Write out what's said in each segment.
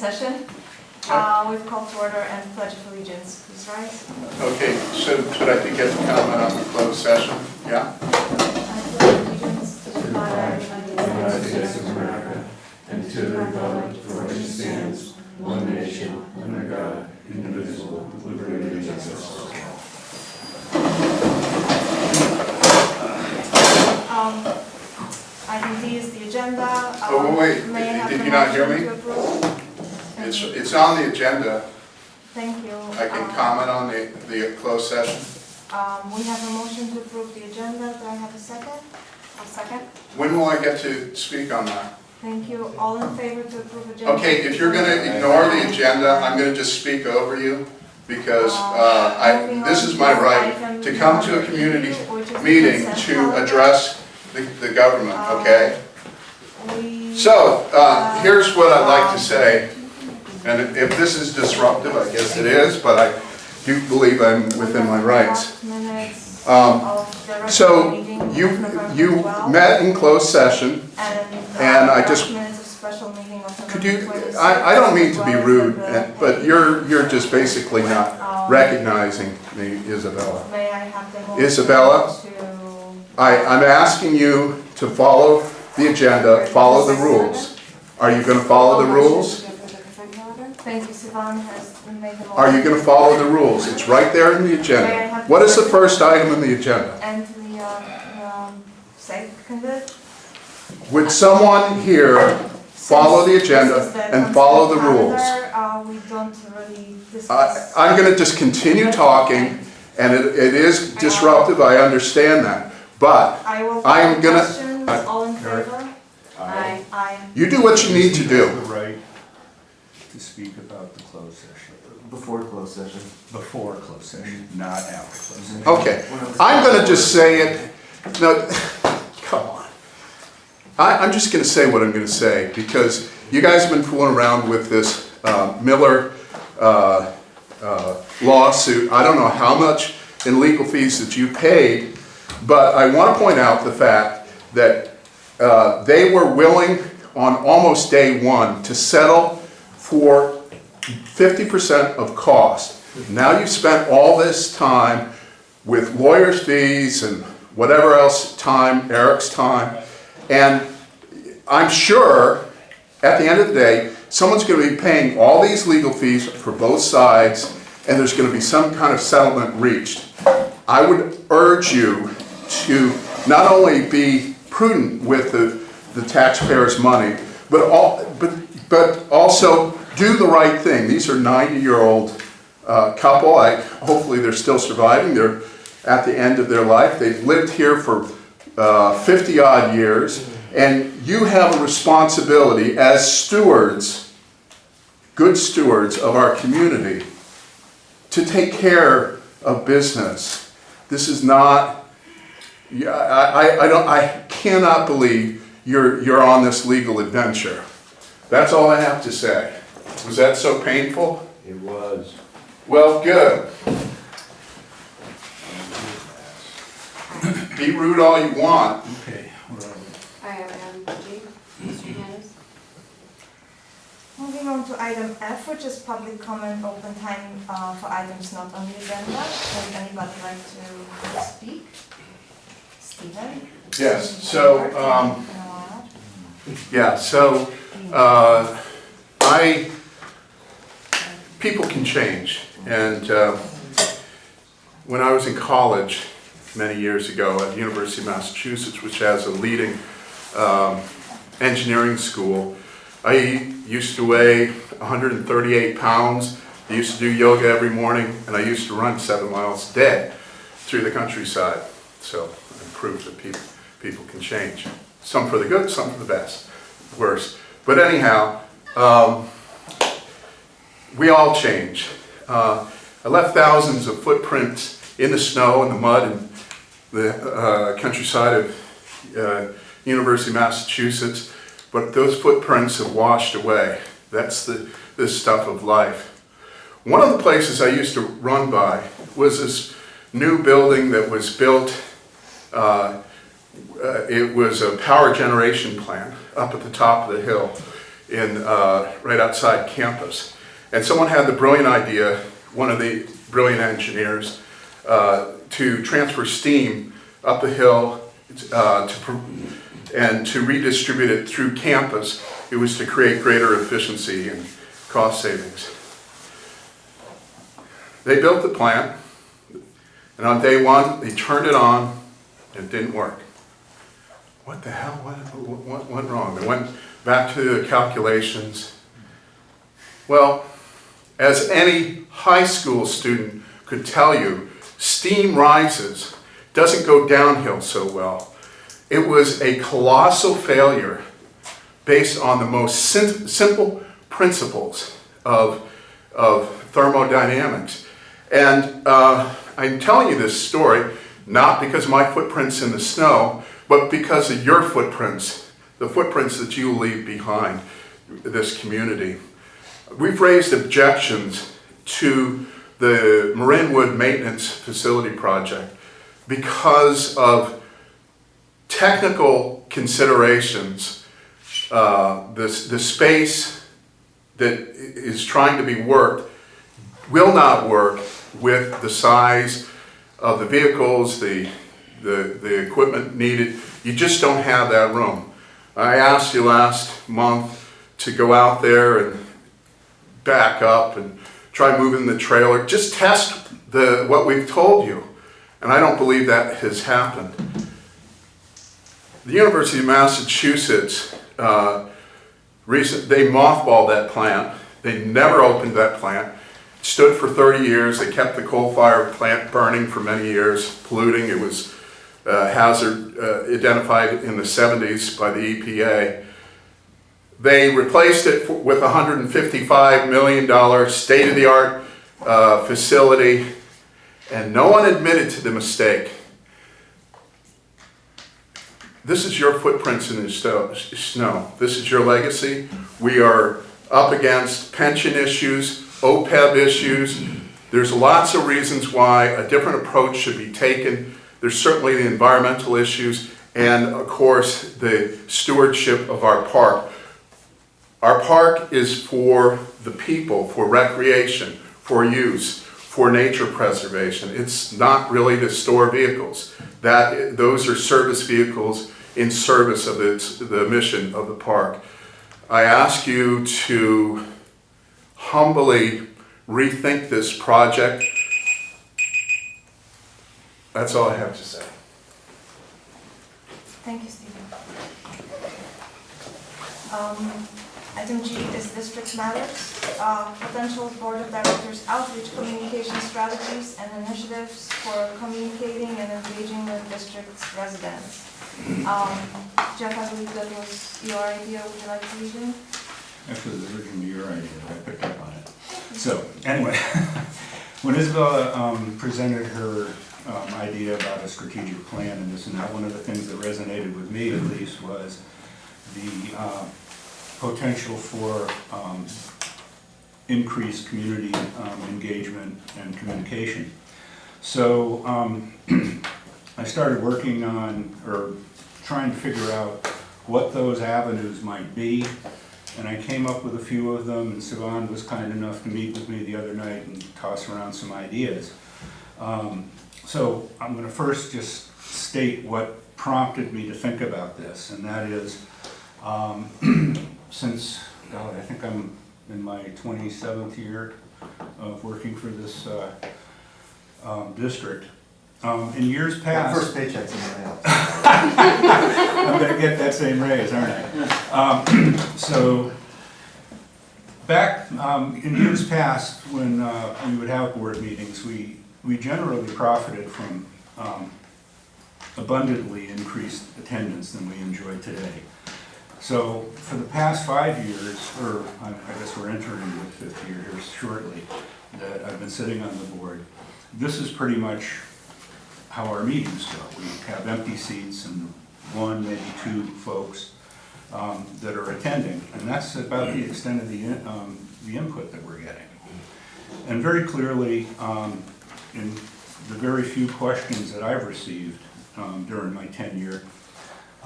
session. We've called to order and pledge of allegiance. Please rise. Okay, so should I get to comment on the closed session? Yeah? I pledge allegiance to the flag of the United States of America, and to the republic for which it stands, one nation, under God, indivisible, with liberty and justice for all. Item D is the agenda. Oh, wait, May I have did the you not hear motion me? to approve? It's on the agenda. Thank you. I can comment on the closed session. We have a motion to approve the agenda. Do I have a second? A second. When will I get to speak on that? Thank you. All in favor to approve agenda? Okay, if you're going to ignore the agenda, I'm going to just speak over you because this is my right to come to a community meeting to address the government, okay? So, here's what I'd like to say, and if this is disruptive, I guess it is, but I do believe I'm within my rights. So, you met in closed session, and I just, could you, I don't mean to be rude, but you're just basically not recognizing me, Isabella. May I have the motion Isabella, I'm asking you to follow the agenda, follow the rules. Are you going to follow the rules? Thank you, Sivan has made the motion. Are you going to follow the rules? It's right there in the agenda. What is the first item in the agenda? And the seconded? Would someone here follow the agenda and follow the rules? We don't really discuss. I'm going to just continue talking, and it is disruptive, I understand that. But I will I am call gonna- questions. All in favor? Aye. Aye. you do what you need to You do. have the right to speak about the closed session. Before closed session. Before closed session, not after closed session. Okay, I'm going to just say it. No, come on. I'm just going to say what I'm going to say because you guys have been fooling around with this Miller lawsuit. I don't know how much in legal fees that you paid, but I want to point out the fact that they were willing on almost day one to settle for 50% of cost. Now you've spent all this time with lawyers' fees and whatever else time, Eric's time, and I'm sure at the end of the day, someone's going to be paying all these legal fees for both sides, and there's going to be some kind of settlement reached. I would urge you to not only be prudent with the taxpayers' money, but also do the right thing. These are 90-year-old couple. Hopefully they're still surviving. They're at the end of their life. They've lived here for 50-odd years, and you have a responsibility as stewards, good stewards of our community, to take care of business. This is not, I cannot believe you're on this legal adventure. That's all I have to say. Was that so painful? It was. Well, good. Be rude all you want. Okay, where are we? I am G. Mr. Hernandez. Moving on to item F, which is public comment open time for items not on the agenda. Would anybody like to speak? Stephen? Yes, so, people can change. And when I was in college many years ago at the University of Massachusetts, which has a leading engineering school, I used to weigh 138 pounds. I used to do yoga every morning, and I used to run 7 miles a day through the countryside. So I proved that people can change. Some for the good, some for the best, worse. But anyhow, we all change. I left thousands of footprints in the snow and the mud and the countryside of University of Massachusetts, but those footprints have washed away. That's the stuff of life. One of the places I used to run by was this new building that was built. It was a power generation plant up at the top of the hill. right outside campus. And someone had the brilliant idea, one of the brilliant engineers, to transfer steam up the hill and to redistribute it through campus. It was to create greater efficiency and cost savings. They built the plant, and on day one, they turned it on, and it didn't work. What the hell, what went wrong? They went back to the calculations. Well, as any high school student could tell you, steam rises, doesn't go downhill so well. It was a colossal failure based on the most simple principles of thermodynamics. And I'm telling you this story not because my footprint's in the snow, but because of your footprints, the footprints that you leave behind this community. We've raised objections to the Marinwood Maintenance Facility Project because of technical considerations. The space that is trying to be worked will not work with the size of the vehicles, the equipment needed. You just don't have that room. I asked you last month to go out there and back up and try moving the trailer. Just test what we've told you. And I don't believe that has happened. The University of Massachusetts, they mothballed that plant. They never opened that plant. It stood for 30 years. They kept the coal-fired plant burning for many years, polluting. It was hazard identified in the 70s by the EPA. They replaced it with a $155 million state-of-the-art facility, and no one admitted to the mistake. This is your footprints in the snow. This is your legacy. We are up against pension issues, OPEB issues. There's lots of reasons why a different approach should be taken. There's certainly the environmental issues and, of course, the stewardship of our park. Our park is for the people, for recreation, for use, for nature preservation. It's not really to store vehicles. Those are service vehicles in service of the mission of the park. I ask you to humbly rethink this project. That's all I have to say. Thank you, Stephen. Item G is district matters. Potential board of directors outreach communication strategies and initiatives for communicating and engaging with district's residents. Jeff, I believe that was your idea. Would you like to lead in? Actually, it was originally your idea, but I picked up on it. So, anyway, when Isabella presented her idea about a strategic plan and this and that, one of the things that resonated with me, at least, was the potential for increased community engagement and communication. So I started working on, or trying to figure out what those avenues might be, and I came up with a few of them, and Sivan was kind enough to meet with me the other night and toss around some ideas. So I'm going to first just state what prompted me to think about this, and that is since, God, I think I'm in my 27th year of working for this district. In years past... My first paycheck's in my house. I'm going to get that same raise, aren't I? So, back in years past, when we would have board meetings, we generally profited from abundantly increased attendance than we enjoy today. So for the past 5 years, or I guess we're entering the 5th year here shortly, that I've been sitting on the board, this is pretty much how our meetings go. We have empty seats and 1, maybe 2 folks that are attending, and that's about the extent of the input that we're getting. And very clearly, in the very few questions that I've received during my tenure,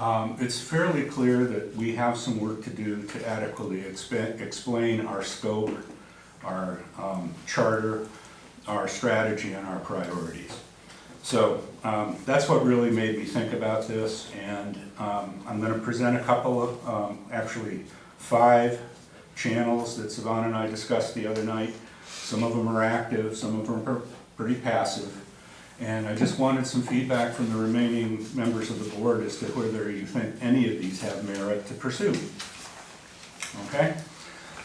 It's fairly clear that we have some work to do to adequately explain our scope, our charter, our strategy, and our priorities. So that's what really made me think about this, and I'm going to present a couple of, actually 5 channels that Savannah and I discussed the other night. Some of them are active, some of them are pretty passive. And I just wanted some feedback from the remaining members of the board as to whether you think any of these have merit to pursue. Okay?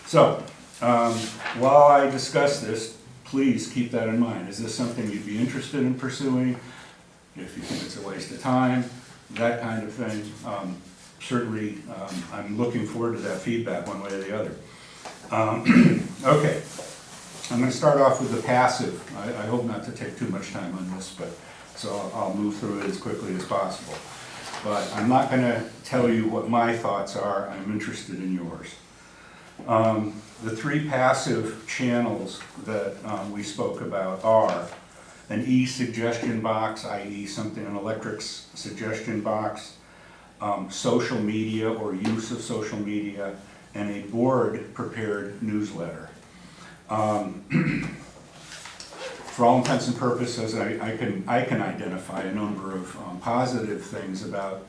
So, while I discuss this, please keep that in mind. Is this something you'd be interested in pursuing? If you think it's a waste of time, that kind of thing. Certainly, I'm looking forward to that feedback one way or the other. Okay. I'm going to start off with the passive. I hope not to take too much time on this, but so I'll move through it as quickly as possible. But I'm not going to tell you what my thoughts are. I'm interested in yours. The 3 passive channels that we spoke about are an e-suggestion box, i.e. something, an electric suggestion box, social media or use of social media, and a board-prepared newsletter. For all intents and purposes, I can identify a number of positive things about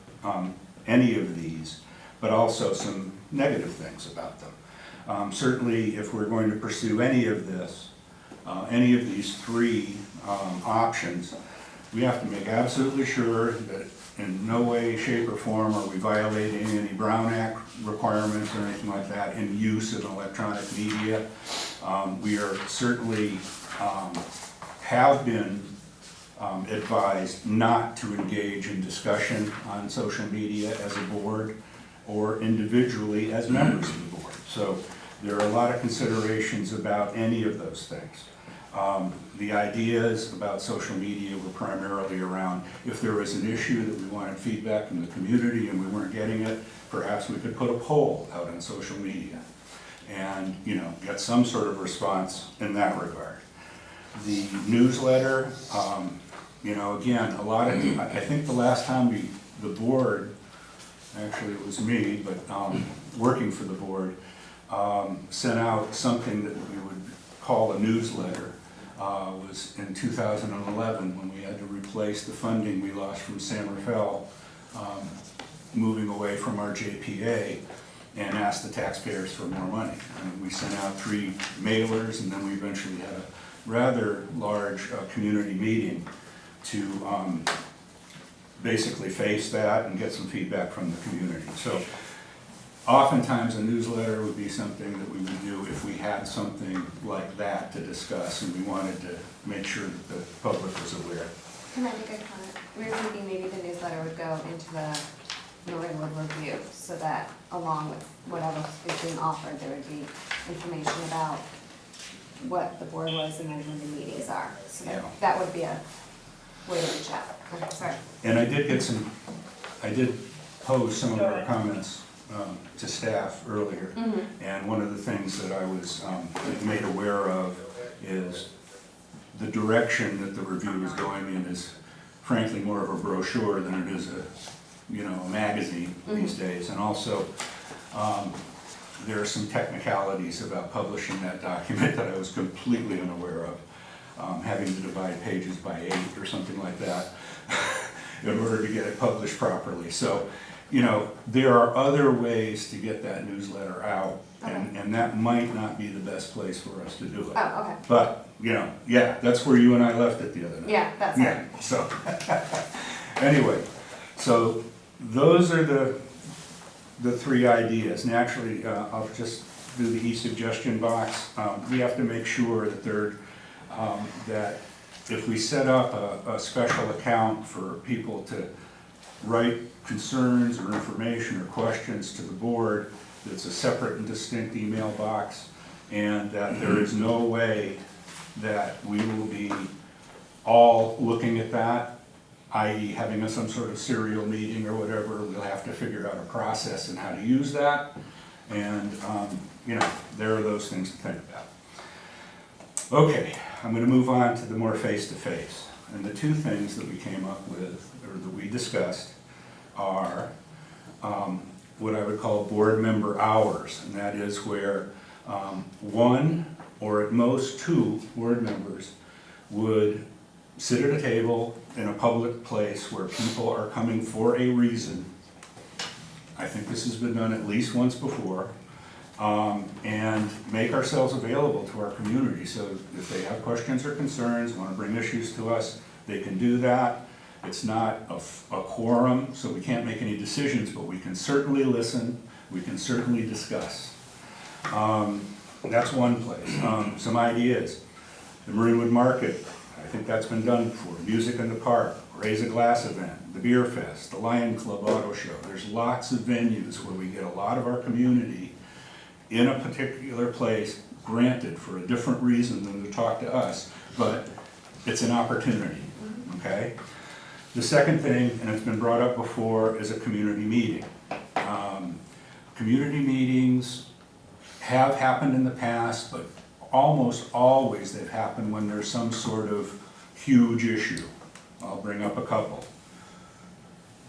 any of these, but also some negative things about them. Certainly, if we're going to pursue any of this, any of these 3 options, we have to make absolutely sure that in no way, shape, or form are we violating any Brown Act requirements or anything like that in use of electronic media. We are certainly have been advised not to engage in discussion on social media as a board or individually as members of the board. So there are a lot of considerations about any of those things. The ideas about social media were primarily around if there was an issue that we wanted feedback from the community and we weren't getting it, perhaps we could put a poll out on social media and, you know, get some sort of response in that regard. The newsletter, you know, again, a lot of, I think the last time the board, actually it was me, but working for the board, sent out something that we would call a newsletter. Was in 2011 when we had to replace the funding we lost from San Rafael, moving away from our JPA, and asked the taxpayers for more money. And we sent out 3 mailers, and then we eventually had a rather large community meeting to basically face that and get some feedback from the community. So oftentimes a newsletter would be something that we would do if we had something like that to discuss and we wanted to make sure that the public was aware. Can I make a comment? We were thinking maybe the newsletter would go into the Marinwood Review, so that along with whatever is being offered, there would be information about what the board was and then when the meetings are. So that would be a way to reach out. Okay, sorry. And I did pose some of our comments to staff earlier, and one of the things that I was made aware of is the direction that the review is going in is frankly more of a brochure than it is a magazine these days, and also there are some technicalities about publishing that document that I was completely unaware of, having to divide pages by 8 or something like that in order to get it published properly. So, you know, there are other ways to get that newsletter out, and that might not be the best place for us to do it. Oh, okay. But, you know, yeah, that's where you and I left it the other night. Yeah, that's Yeah, so, anyway, so those are the 3 ideas. Naturally, I'll just do the e-suggestion box. We have to make sure that that if we set up a special account for people to write concerns or information or questions to the board, it's a separate and distinct email box, and that there is no way that we will be all looking at that, i.e. having some sort of serial meeting or whatever. We'll have to figure out a process and how to use that, and you know, there are those things to think about. Okay, I'm going to move on to the more face-to-face. And the 2 things that we came up with, or that we discussed, are what I would call board member hours, and that is where one or at most two board members would sit at a table in a public place where people are coming for a reason. I think this has been done at least once before, and make ourselves available to our community. So if they have questions or concerns, want to bring issues to us, they can do that. It's not a quorum, so we can't make any decisions, but we can certainly listen, we can certainly discuss. That's one place. Some ideas. The Marinwood Market, I think that's been done before. Music in the Park, Raise a Glass event, the Beer Fest, the Lion Club Auto Show. There's lots of venues where we get a lot of our community in a particular place, granted for a different reason than to talk to us, but it's an opportunity, okay? The second thing, and it's been brought up before, is a community meeting. Community meetings have happened in the past, but almost always they've happened when there's some sort of huge issue. I'll bring up a couple.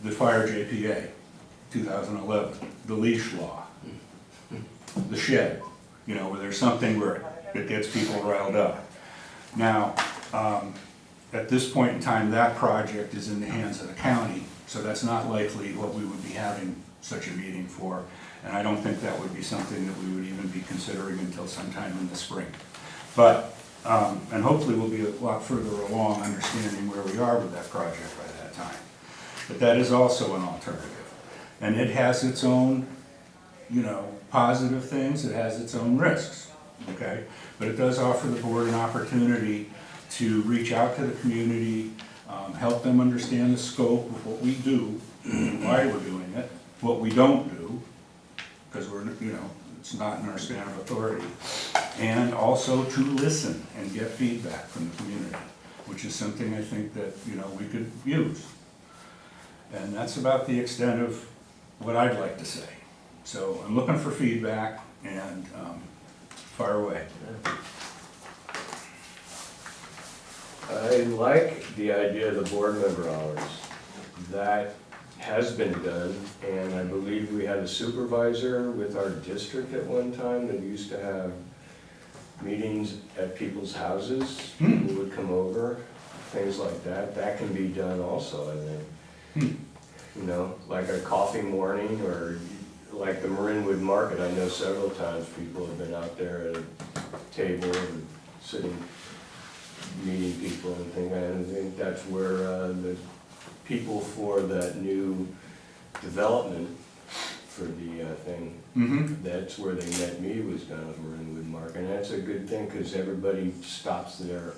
The fire JPA, 2011, the leash law, the shed, where there's something where it gets people riled up. Now, at this point in time, that project is in the hands of the county, so that's not likely what we would be having such a meeting for, and I don't think that would be something that we would even be considering until sometime in the spring. But, and hopefully we'll be a lot further along understanding where we are with that project by that time. But that is also an alternative. And it has its own, positive things, it has its own risks, okay? But it does offer the board an opportunity to reach out to the community, help them understand the scope of what we do, why we're doing it, what we don't do, because it's not in our span of authority, and also to listen and get feedback from the community, which is something I think that, we could use. And that's about the extent of what I'd like to say. So I'm looking for feedback, and fire away. I like the idea of the board member hours. That has been done, and I believe we had a supervisor with our district at one time that used to have meetings at people's houses. People would come over, things like that. That can be done also, I think. Like a coffee morning, or like the Marinwood Market. I know several times people have been out there at a table and sitting, meeting people and things. I think that's where the people for that new development for the thing, that's where they met me, was down at Marinwood Market. And that's a good thing, because everybody stops there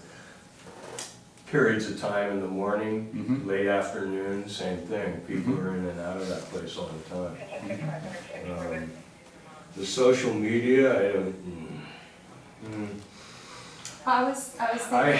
periods of time in the morning, late afternoon, same thing. People are in and out of that place all the time. The social media, I don't. I was thinking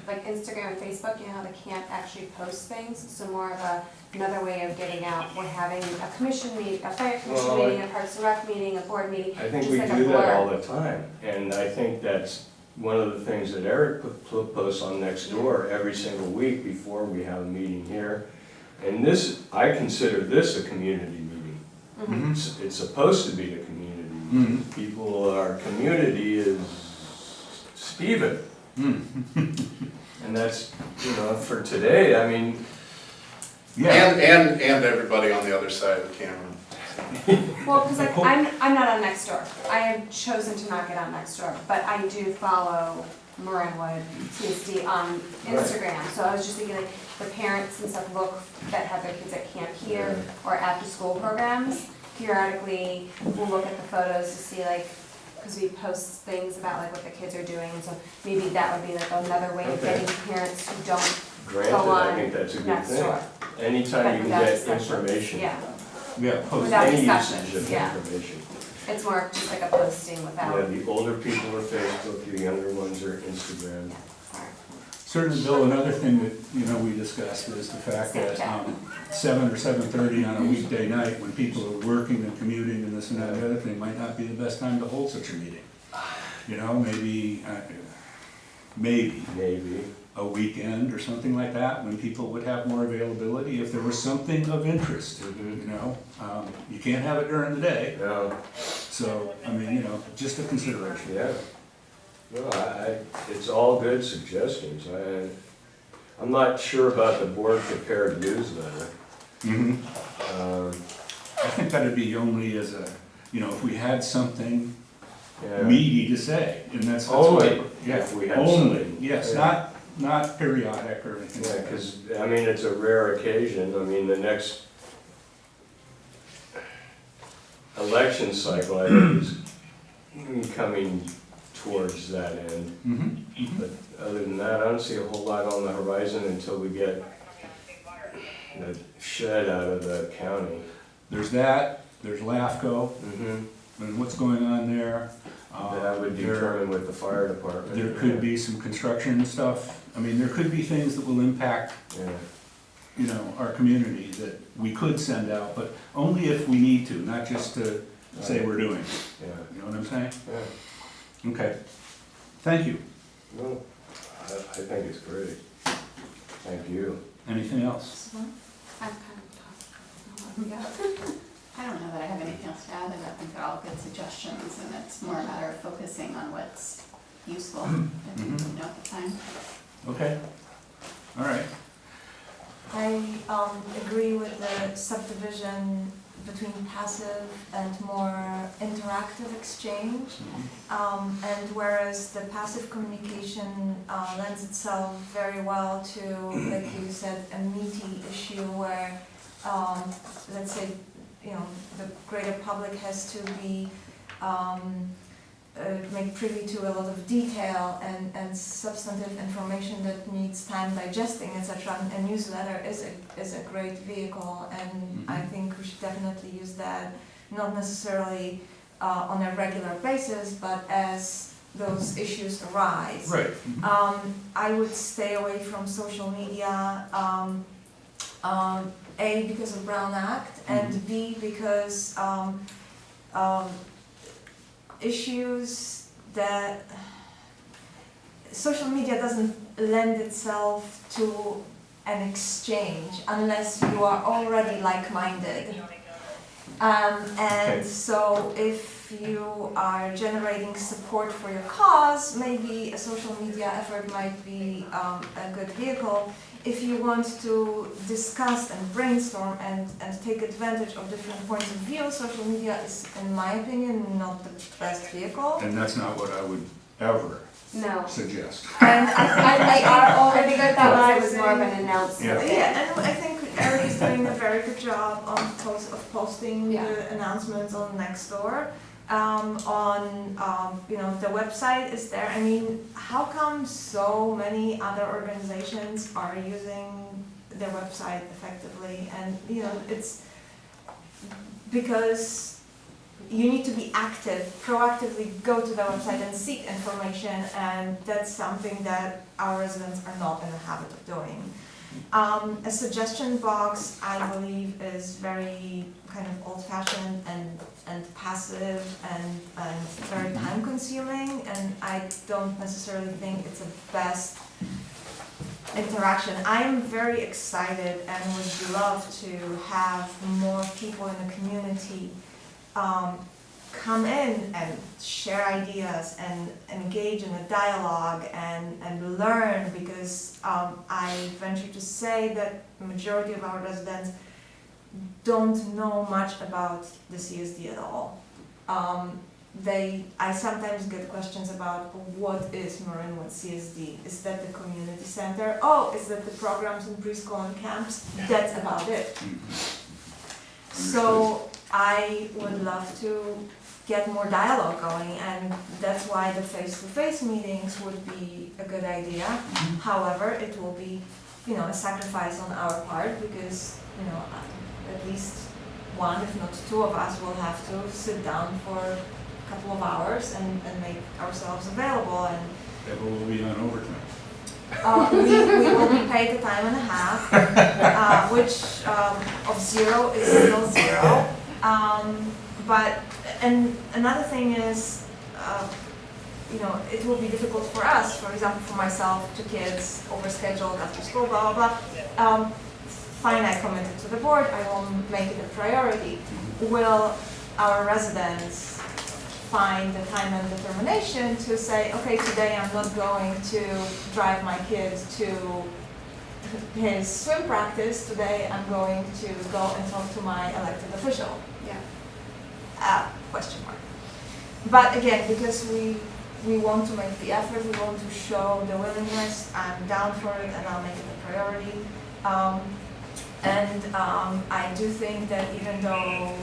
like Instagram and Facebook, how they can't actually post things, so more of another way of getting out. We're having a commission meeting, a fire commission meeting, a Parks and Rec meeting, a board meeting. I think just we like do a that blur. all the time, and I think that's one of the things that Eric posts on Nextdoor every single week before we have a meeting here. And this, I consider this a community meeting. It's supposed to be a community meeting. People, our community is Stephen. And that's, for today, I mean. Yeah. And everybody on the other side of the camera. Well, because I'm not on Nextdoor. I have chosen to not get on Nextdoor, but I do follow Marinwood CSD on Instagram. So I was just thinking, like, the parents and stuff that have their kids at camp here or after school programs, periodically we'll look at the photos to see, like, because we post things about like what the kids are doing, and so maybe that would be like another way of getting parents who don't Granted, go on I think that's a good thing. Nextdoor. Anytime you can Without get discussions. information. Yeah, post. Without Any discussions, usage of yeah. information. It's more just like a posting without. Yeah, the older people are Facebook, the younger ones are Instagram. Certainly, Bill, another thing that, we discussed is the fact that 7 or 7:30 on a weekday night, when people are working and commuting and this and that and the other maybe maybe. a weekend or something like that, when people would have more availability, if there was something of interest, Mhm. you know? You can't have it during the day, No, so, I mean, you know, just a consideration. yeah. No, it's all good suggestions. I'm not sure about the board prepared newsletter. Mhm. Um, I think that'd be only as a, you know, if we had something yeah. meaty to say, and that's Only why. Yeah, if we have only, something. yes, Yeah. not periodic or anything Yeah, like that. because, I mean, it's a rare occasion. I mean, the next election cycle, I think, is coming towards that end. Mhm, mhm. But other than that, I don't see a whole lot on the horizon until we get the shed out of the county. There's that, there's LAFCO, Mm-hmm. and what's going on there. That would There- determine with the fire department. There could be some construction stuff. I mean, there could be things that will impact, Yeah, you know, our community that we could send out, but only if we need to, not just to say we're doing it. yeah, You know what I'm saying? yeah. Okay. Thank you. Well, I think it's great. Thank you. Anything else? I've kind of talked. I don't know that I have anything else to add, and I think they're all good suggestions, and it's more a matter of focusing on what's useful, I think, you know, at the time. Okay. All right. I agree with the subdivision between passive and more interactive exchange. And whereas the passive communication lends itself very well to, like you said, a meaty issue where, let's say, you know, the greater public has to be made privy to a lot of detail and substantive information that needs time digesting, etc. A newsletter is a great vehicle, and I think we should definitely use that, not necessarily on a regular basis, but as those issues arise. Right. I would stay away from social media, A, because of Brown Act, and B, because issues that social media doesn't lend itself to an exchange unless you are already like-minded. And Okay. so if you are generating support for your cause, maybe a social media effort might be a good vehicle. If you want to discuss and brainstorm and take advantage of different points of view, social media is, in my opinion, not the best vehicle. And that's not what I would ever No. suggest. And I think we are I already think I thought it was more of an utilizing- announcement. Yeah, and I think Eric is doing a very good job on posting Yeah. the announcements on Nextdoor. You know, the website is there. I mean, how come so many other organizations are using their website effectively? And, you know, it's because you need to be active, proactively go to the website and seek information, and that's something that our residents are not in the habit of doing. A suggestion box, I believe, is very kind of old-fashioned and passive and very time-consuming, and I don't necessarily think it's the best interaction. I am very excited and would love to have more people in the community come in and share ideas and engage in a dialogue and learn, because I venture to say that the majority of our residents don't know much about the CSD at all. I sometimes get questions about what is Marinwood CSD? Is that the community center? Oh, is that the programs in preschool and camps? That's about it. So I would love to get more dialogue going, and that's why the face-to-face meetings would be a good idea. However, it will be, you know, a sacrifice on our part, because, you know, at least one, if not two of us will have to sit down for a couple of hours and make ourselves available, and That will be on overtime. we will be paid the time and a half, which of zero is still zero. But, and another thing is, it will be difficult for us, for example, for myself, 2 kids, overscheduled after school, blah, blah, blah. Fine, I committed to the board, I will make it a priority. Will our residents find the time and determination to say, okay, today I'm not going to drive my kids to his swim practice, today I'm going to go and talk to my elected official? Yeah. Question mark. But again, because we want to make the effort, we want to show the willingness, I'm down for it and I'll make it a priority. I do think that even though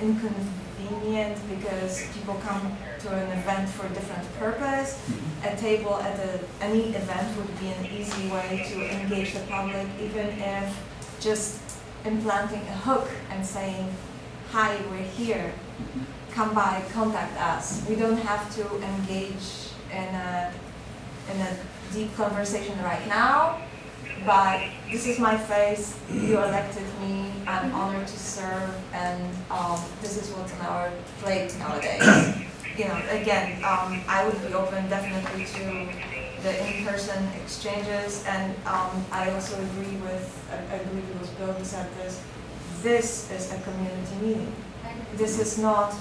inconvenient because people come to an event for a different purpose, a table at any event would be an easy way to engage the public, even if just implanting a hook and saying, hi, we're here, come by, contact us. We don't have to engage in a deep conversation right now, but this is my face, you elected me, I'm honored to serve, and this is what's on our plate nowadays. Again, I would be open definitely to the in-person exchanges, and I also agree with, I believe it was Bill who said this, this is a community meeting. This is not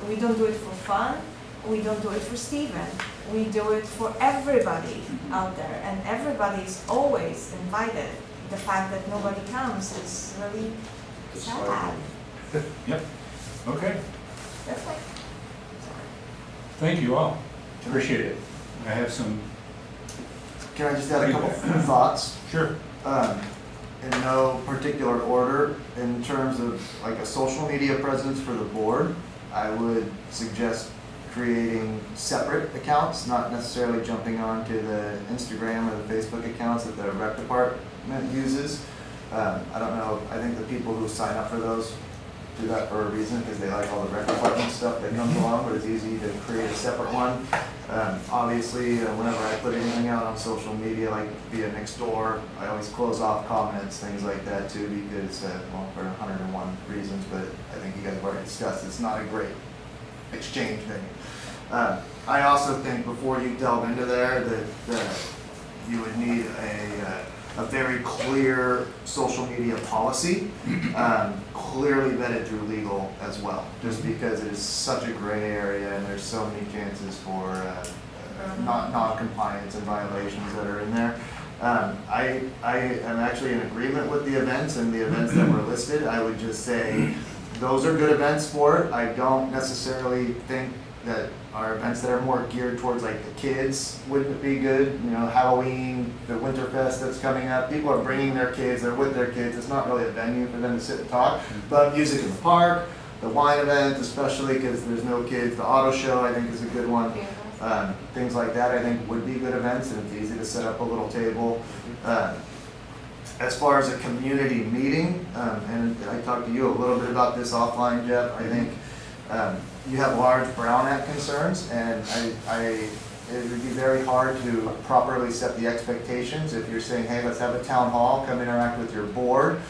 we don't do it for fun, we don't do it for Stephen. We do it for everybody out there, and everybody's always invited. The fact that nobody comes is really sad. Yep, okay. That's like, Thank you all. Appreciate it. I have some, Can I just add a couple thoughts? sure. In no particular order, in terms of like a social media presence for the board, I would suggest creating separate accounts, not necessarily jumping onto the Instagram or the Facebook accounts that the rec department uses. I don't know, I think the people who sign up for those do that for a reason, because they like all the rec department stuff that comes along, but it's easy to create a separate one. Obviously, whenever I put anything out on social media, like via Nextdoor, I always close off comments, things like that too, because, for 101 reasons, but I think you guys have already discussed, it's not a great exchange thing. I also think before you delve into there, that you would need a very clear social media policy, clearly vetted through legal as well, just because it is such a gray area and there's so many chances for non-compliance and violations that are in there. I am actually in agreement with the events and the events that were listed. I would just say those are good events for it. I don't necessarily think that our events that are more geared towards like the kids wouldn't be good. Halloween, the Winterfest that's coming up, people are bringing their kids, they're with their kids. It's not really a venue for them to sit and talk, but music in the park, the wine event, especially because there's no kids, the auto show I think is a good one. Things like that I think would be good events, and it's easy to set up a little table. As far as a community meeting, and I talked to you a little bit about this offline, Jeff, I think you have large Brown Act concerns, and it would be very hard to properly set the expectations if you're saying, hey, let's have a town hall, come interact with your board.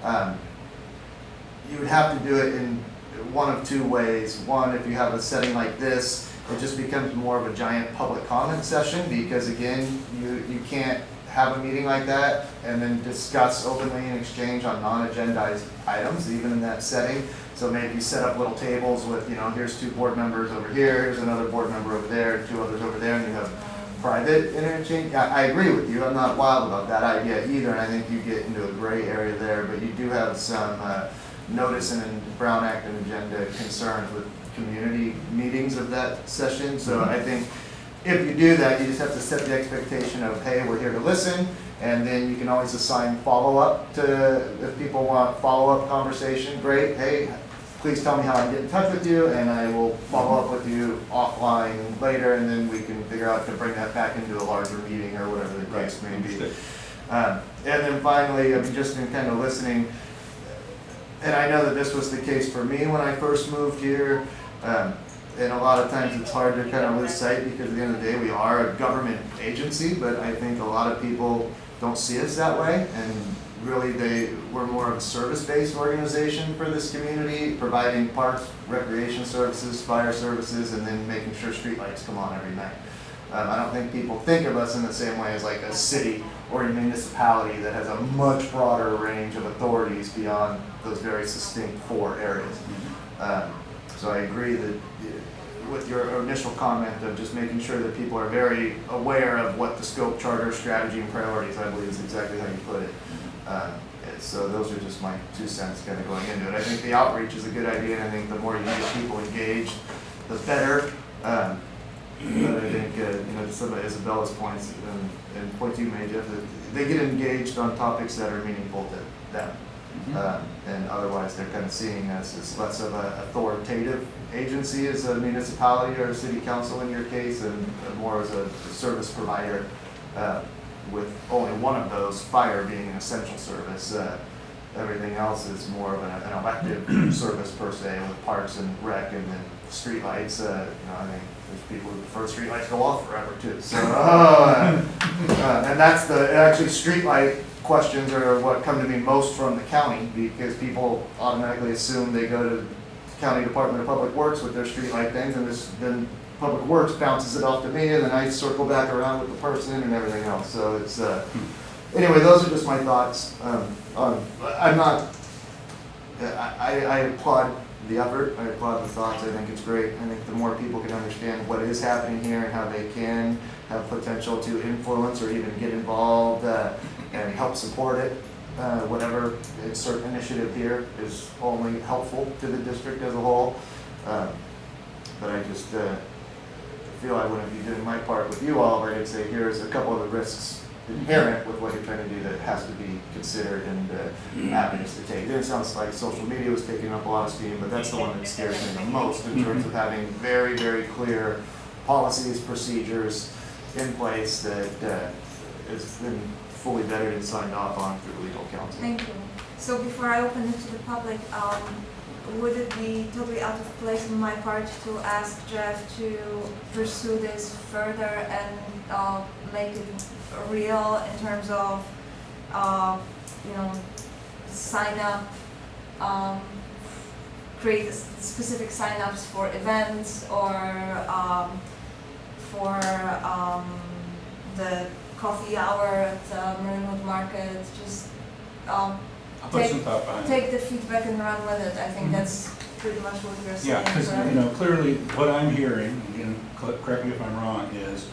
You would have to do it in one of two ways. One, if you have a setting like this, it just becomes more of a giant public comment session, because again, you can't have a meeting like that and then discuss openly and exchange on non-agendized items, even in that setting. So maybe you set up little tables with, here's 2 board members over here, here's another board member over there, 2 others over there, and you have private interchange. I agree with you, I'm not wild about that idea either, and I think you get into a gray area there, but you do have some notice and Brown Act and agenda concerns with community meetings of that session. So I think if you do that, you just have to set the expectation of, hey, we're here to listen, and then you can always assign follow-up to, if people want follow-up conversation, great, hey, please tell me how I can get in touch with you, and I will follow up with you offline later, and then we can figure out to bring that back into a larger meeting or whatever the case may be. And then finally, just in kind of listening, and I know that this was the case for me when I first moved here, and a lot of times it's hard to kind of lose sight, because at the end of the day we are a government agency, but I think a lot of people don't see us that way, and really we're more of a service-based organization for this community, providing parks, recreation services, fire services, and then making sure streetlights come on every night. I don't think people think of us in the same way as like a city or a municipality that has a much broader range of authorities beyond those very succinct 4 areas. So I agree that with your initial comment of just making sure that people are very aware of what the scope, charter, strategy, and priorities, I believe is exactly how you put it. So those are just my 2 cents kind of going into it. I think the outreach is a good idea, and I think the more you get people engaged, the better. But I think, some of Isabella's points and points you made, Jeff, that they get engaged on topics that are meaningful to them. And otherwise, they're kind of seeing us as less of an authoritative agency as a municipality or a city council in your case, and more as a service provider, with only one of those, fire, being an essential service. Everything else is more of an elective service per se, with parks and rec and then streetlights. I think there's people who prefer streetlights go off forever too. So, and that's actually streetlight questions are what come to me most from the county, because people automatically assume they go to the County Department of Public Works with their streetlight things, and then Public Works bounces it off to me, and then I circle back around with the person and everything else. So it's, anyway, those are just my thoughts. I'm not, I applaud the effort, I applaud the thoughts, I think it's great. I think the more people can understand what is happening here and how they can have potential to influence or even get involved and help support it, whatever certain initiative here is only helpful to the district as a whole. But I just feel I wouldn't be doing my part with you, Oliver, and say here's a couple of the risks inherent with what you're trying to do that has to be considered and avenues to take. It sounds like social media was taking up a lot of steam, but that's the one that scares me the most in terms of having very, very clear policies, procedures in place that has been fully vetted and signed off on through legal counsel. Thank you. So before I open it to the public, would it be totally out of place on my part to ask Jeff to pursue this further and make it real in terms of, sign up, create specific sign-ups for events or for the coffee hour at Marinwood Market, just I'll put some thought behind it. take the feedback and run with it. I think that's pretty much what you're saying. Yeah, because, clearly what I'm hearing, again, correct me if I'm wrong, is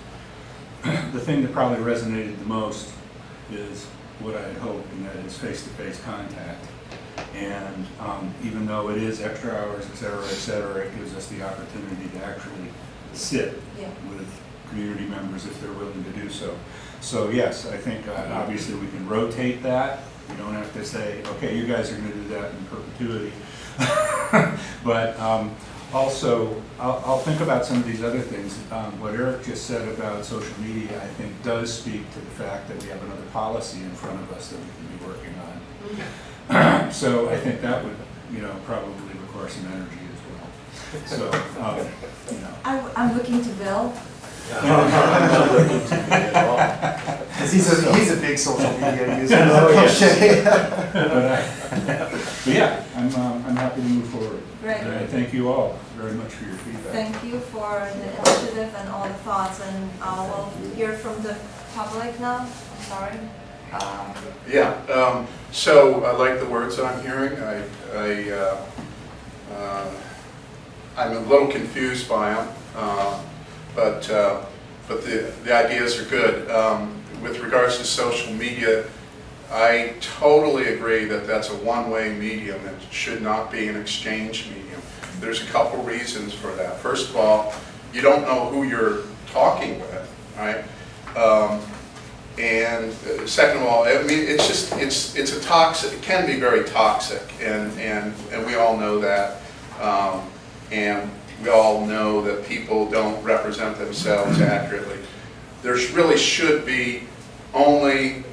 the thing that probably resonated the most is what I had hoped, and that is face-to-face contact. And even though it is extra hours, et cetera, it gives us the opportunity to actually sit with community members if they're willing to do so. So yes, I think obviously we can rotate that. You don't have to say, okay, you guys are going to do that in perpetuity. But also, I'll think about some of these other things. What Eric just said about social media, I think, does speak to the fact that we have another policy in front of us that we can be working on. So I think that would, probably require some energy as well. So, I'm looking to Bill. Because he's a big social media user. But yeah, I'm happy to move forward. Great. And I thank you all very much for your feedback. Thank you for the initiative and all the thoughts, and we'll hear from the public now. I'm sorry. So I like the words I'm hearing. I'm a little confused by them, but the ideas are good. With regards to social media, I totally agree that that's a one-way medium. It should not be an exchange medium. There's a couple reasons for that. First of all, you don't know who you're talking with, right? And second of all, I mean, it's a toxic. It can be very toxic, and we all know that. And we all know that people don't represent themselves accurately. There really should be only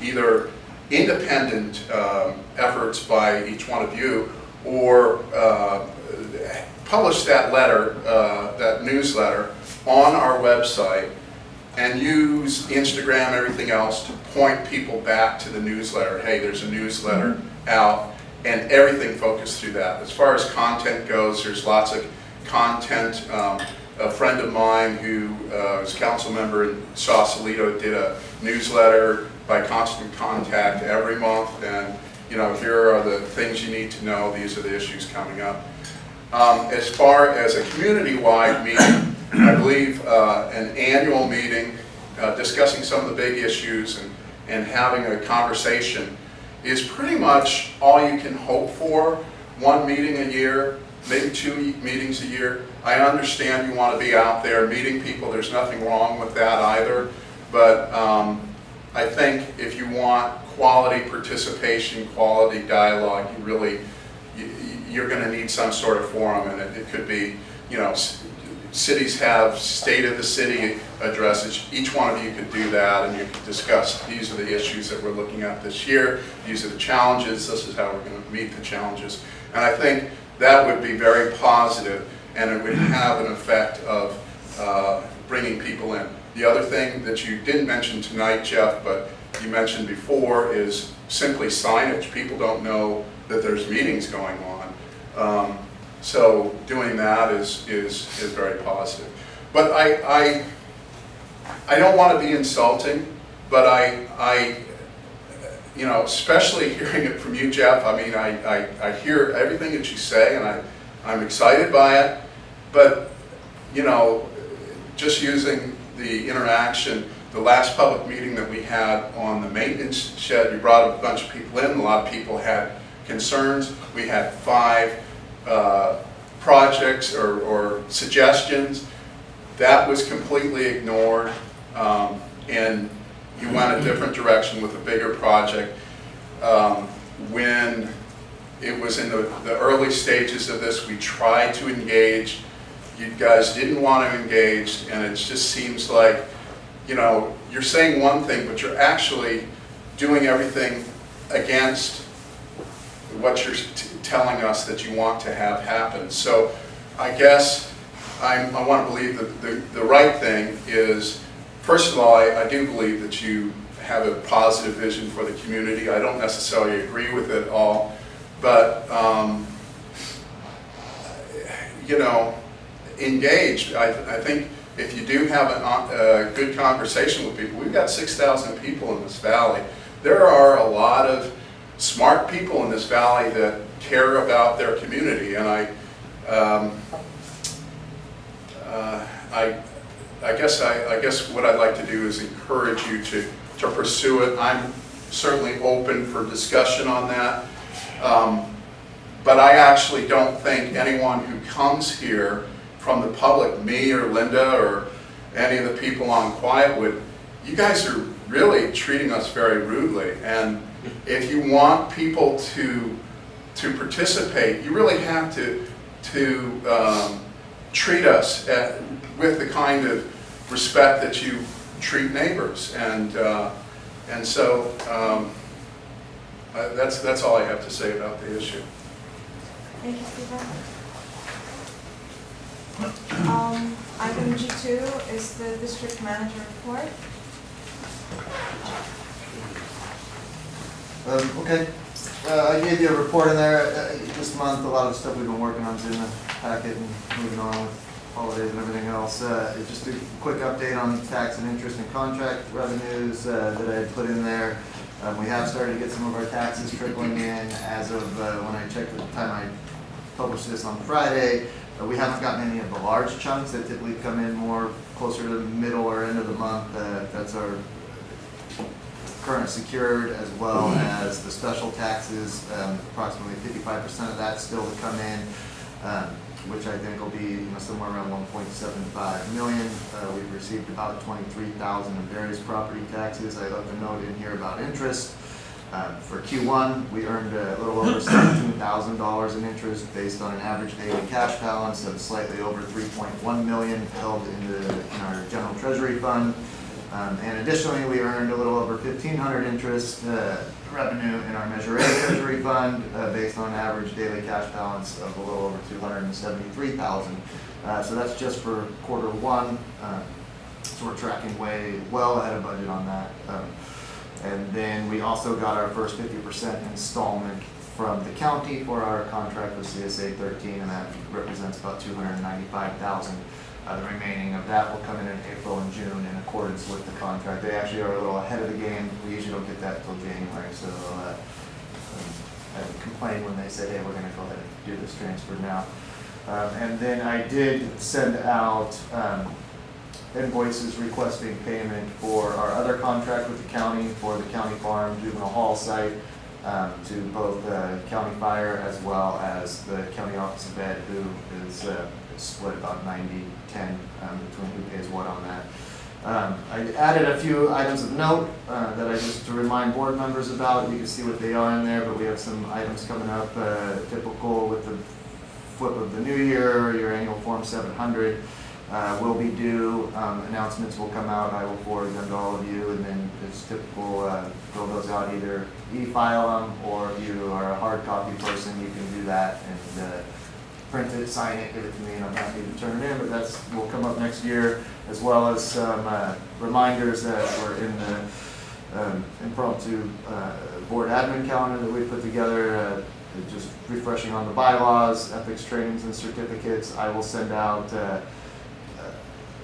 either independent efforts by each one of you, or publish that letter, that newsletter on our website and use Instagram, everything else to point people back to the newsletter. Hey, there's a newsletter out, and everything focused through that. As far as content goes, there's lots of content. A friend of mine who is a council member in Sausalito did a newsletter by Constant Contact every month, and here are the things you need to know. These are the issues coming up. As far as a community-wide meeting, I believe an annual meeting discussing some of the big issues and having a conversation is pretty much all you can hope for. One meeting a year, maybe 2 meetings a year. I understand you want to be out there meeting people. There's nothing wrong with that either. But I think if you want quality participation, quality dialogue, you're going to need some sort of forum, and it could be, cities have state of the city addresses. Each one of you could do that, and you could discuss, these are the issues that we're looking at this year, these are the challenges, this is how we're going to meet the challenges. And I think that would be very positive, and it would have an effect of bringing people in. The other thing that you didn't mention tonight, Jeff, but you mentioned before, is simply signage. People don't know that there's meetings going on. So doing that is very positive. But I don't want to be insulting, but I especially hearing it from you, Jeff, I mean, I hear everything that you say, and I'm excited by it, but, just using the interaction, the last public meeting that we had on the maintenance shed, you brought a bunch of people in, a lot of people had concerns. We had 5 projects or suggestions. That was completely ignored, and you went a different direction with a bigger project. When it was in the early stages of this, we tried to engage. You guys didn't want to engage, and it just seems like, you're saying one thing, but you're actually doing everything against what you're telling us that you want to have happen. So I guess I want to believe that the right thing is, first of all, I do believe that you have a positive vision for the community. I don't necessarily agree with it all, but engaged. I think if you do have a good conversation with people, we've got 6,000 people in this valley. There are a lot of smart people in this valley that care about their community, and I guess what I'd like to do is encourage you to pursue it. I'm certainly open for discussion on that, but I actually don't think anyone who comes here from the public, me or Linda or any of the people on Quietwood, you guys are really treating us very rudely. And if you want people to participate, you really have to treat us with the kind of respect that you treat neighbors. And so that's all I have to say about the issue. Thank you, Stephen. Item G2 is the district manager report. Okay, I gave you a report in there. This month, a lot of the stuff we've been working on is in the packet and moving on with holidays and everything else. Just a quick update on tax and interest and contract revenues that I had put in there. We have started to get some of our taxes trickling in as of when I checked at the time I published this on Friday. We haven't gotten any of the large chunks that typically come in more closer to the middle or end of the month. That's our current secured, as well as the special taxes, approximately 55% of that still to come in, which I think will be somewhere around 1.75 million. We've received about 23,000 in various property taxes. I left a note in here about interest. For Q1, we earned a little over $17,000 in interest based on an average daily cash balance of slightly over 3.1 million held in our general treasury fund. And additionally, we earned a little over 1,500 interest revenue in our Measure A treasury fund based on an average daily cash balance of a little over 273,000. So that's just for quarter one. So we're tracking way, well ahead of budget on that. And then we also got our first 50% installment from the county for our contract with CSA 13, and that represents about $295,000. The remaining of that will come in April and June in accordance with the contract. They actually are a little ahead of the game. We usually don't get that until January, so I complained when they said, hey, we're going to go ahead and do this transfer now. And then I did send out invoices requesting payment for our other contract with the county for the county farm juvenile hall site to both the county fire as well as the county office of ed, who is split about 90-10 between who pays what on that. I added a few items of note that I just to remind board members about. You can see what they are in there, but we have some items coming up typical with the flip of the new year. Your annual Form 700 will be due. Announcements will come out. I will forward them to all of you, and then it's typical, fill those out, either e-file them, or if you are a hard copy person, you can do that and print it, sign it, give it to me, and I'm happy to turn it in. But that's will come up next year, as well as some reminders that were in the impromptu board admin calendar that we put together. Just refreshing on the bylaws, ethics trainings and certificates. I will send out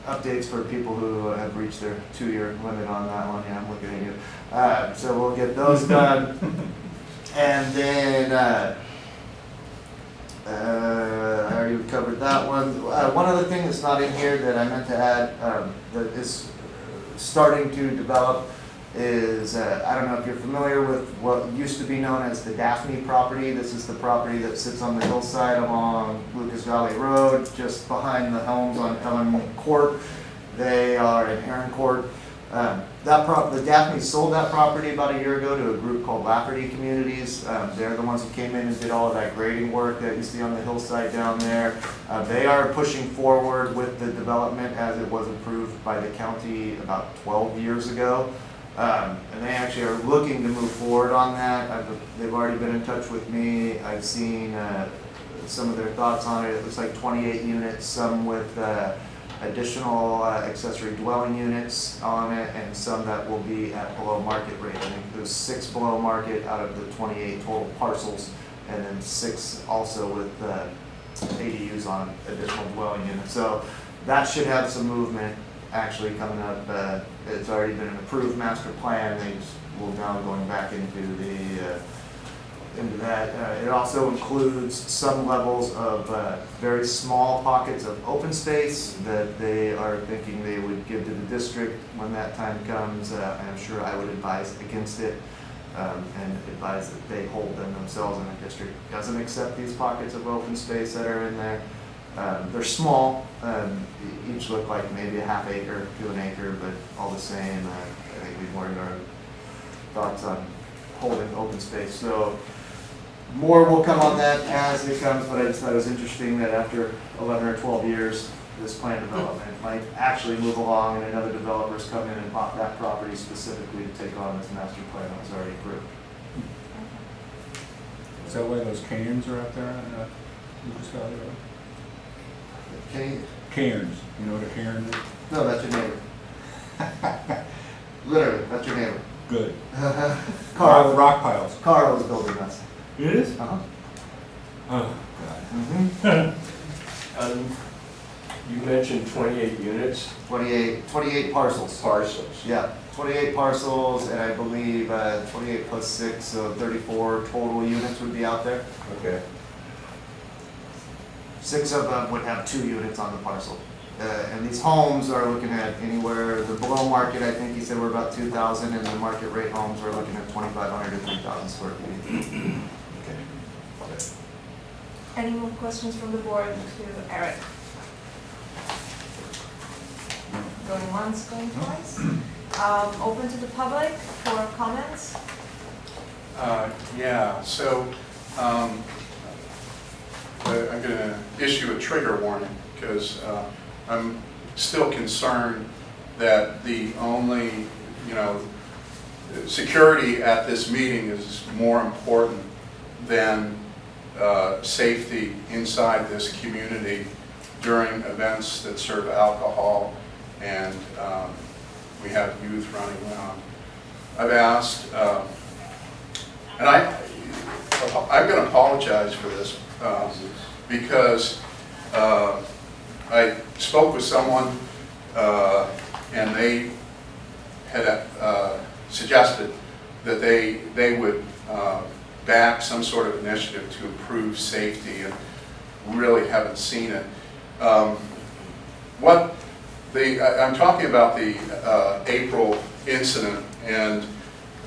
updates for people who have reached their 2-year limit on that one. Yeah, I'm looking at you. So we'll get those done. And then I already covered that one. One other thing that's not in here that I meant to add that is starting to develop is, I don't know if you're familiar with what used to be known as the Daphne property. This is the property that sits on the hillside along Lucas Valley Road, just behind the homes on Ellen Court. They are in Aaron Court. The Daphne sold that property about a year ago to a group called Lafferty Communities. They're the ones who came in and did all of that grading work that you see on the hillside down there. They are pushing forward with the development as it was approved by the county about 12 years ago. And they actually are looking to move forward on that. They've already been in touch with me. I've seen some of their thoughts on it. It looks like 28 units, some with additional accessory dwelling units on it, and some that will be at below market rate. I think there's 6 below market out of the 28 total parcels, and then 6 also with ADUs on additional dwelling units. So that should have some movement actually coming up. It's already been an approved master plan. They just will now going back into that. It also includes some levels of very small pockets of open space that they are thinking they would give to the district when that time comes. I'm sure I would advise against it and advise that they hold them themselves, and the district doesn't accept these pockets of open space that are in there. They're small, each look like maybe a ½ acre to an acre, but all the same. I think we've learned our thoughts on holding open space. So more will come on that as it comes, but I just thought it was interesting that after 11 or 12 years, this plan development might actually move along, and another developer's come in and bought that property specifically to take on this master plan that was already approved. Is that why those cairns are out there on Lucas Valley Road? Okay. Cairns, you know what a cairn is? No, that's your neighbor. Literally, that's your neighbor. Good. Carl, Rock piles. Carl is building us. It is? Uh-huh. Oh, God. You mentioned 28 units, 28 parcels. parcels. Yeah, 28 parcels, and I believe 28 plus 6, so 34 total units would be out there. Okay. 6 of them would have 2 units on the parcel. And these homes are looking at anywhere, the below market, I think he said we're about 2,000, and the market rate homes we're looking at 2,500 to 3,000 square feet. Okay. Any more questions from the board to Eric? Going once, going twice. Open to the public for comments. Yeah, so I'm going to issue a trigger warning because I'm still concerned that the only, security at this meeting is more important than safety inside this community during events that serve alcohol and we have youth running around. I've asked, and I'm going to apologize for this because I spoke with someone and they had suggested that they would back some sort of initiative to improve safety, and really haven't seen it. I'm talking about the April incident and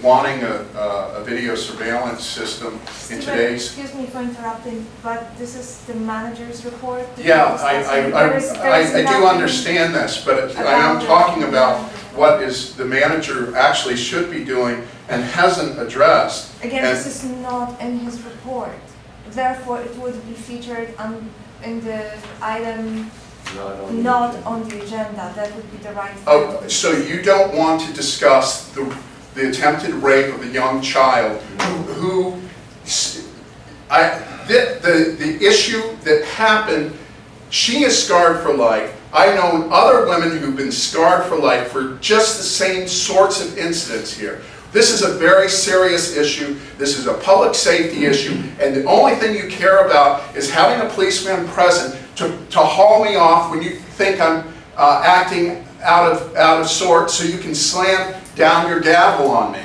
wanting a video surveillance system in Steven, today's. excuse me for interrupting, but this is the manager's report. Yeah, There is I do nothing understand this, but I'm about talking the- about what is the manager actually should be doing and hasn't addressed. Again, And- this is not in his report. Therefore, it would be featured in the item not on the agenda. That would be the right thing. Oh, so you don't want to discuss the attempted rape of a young child the issue that happened, she is scarred for life. I know other women who've been scarred for life for just the same sorts of incidents here. This is a very serious issue. This is a public safety issue, and the only thing you care about is having a policeman present to haul me off when you think I'm acting out of sorts, so you can slam down your gavel on me.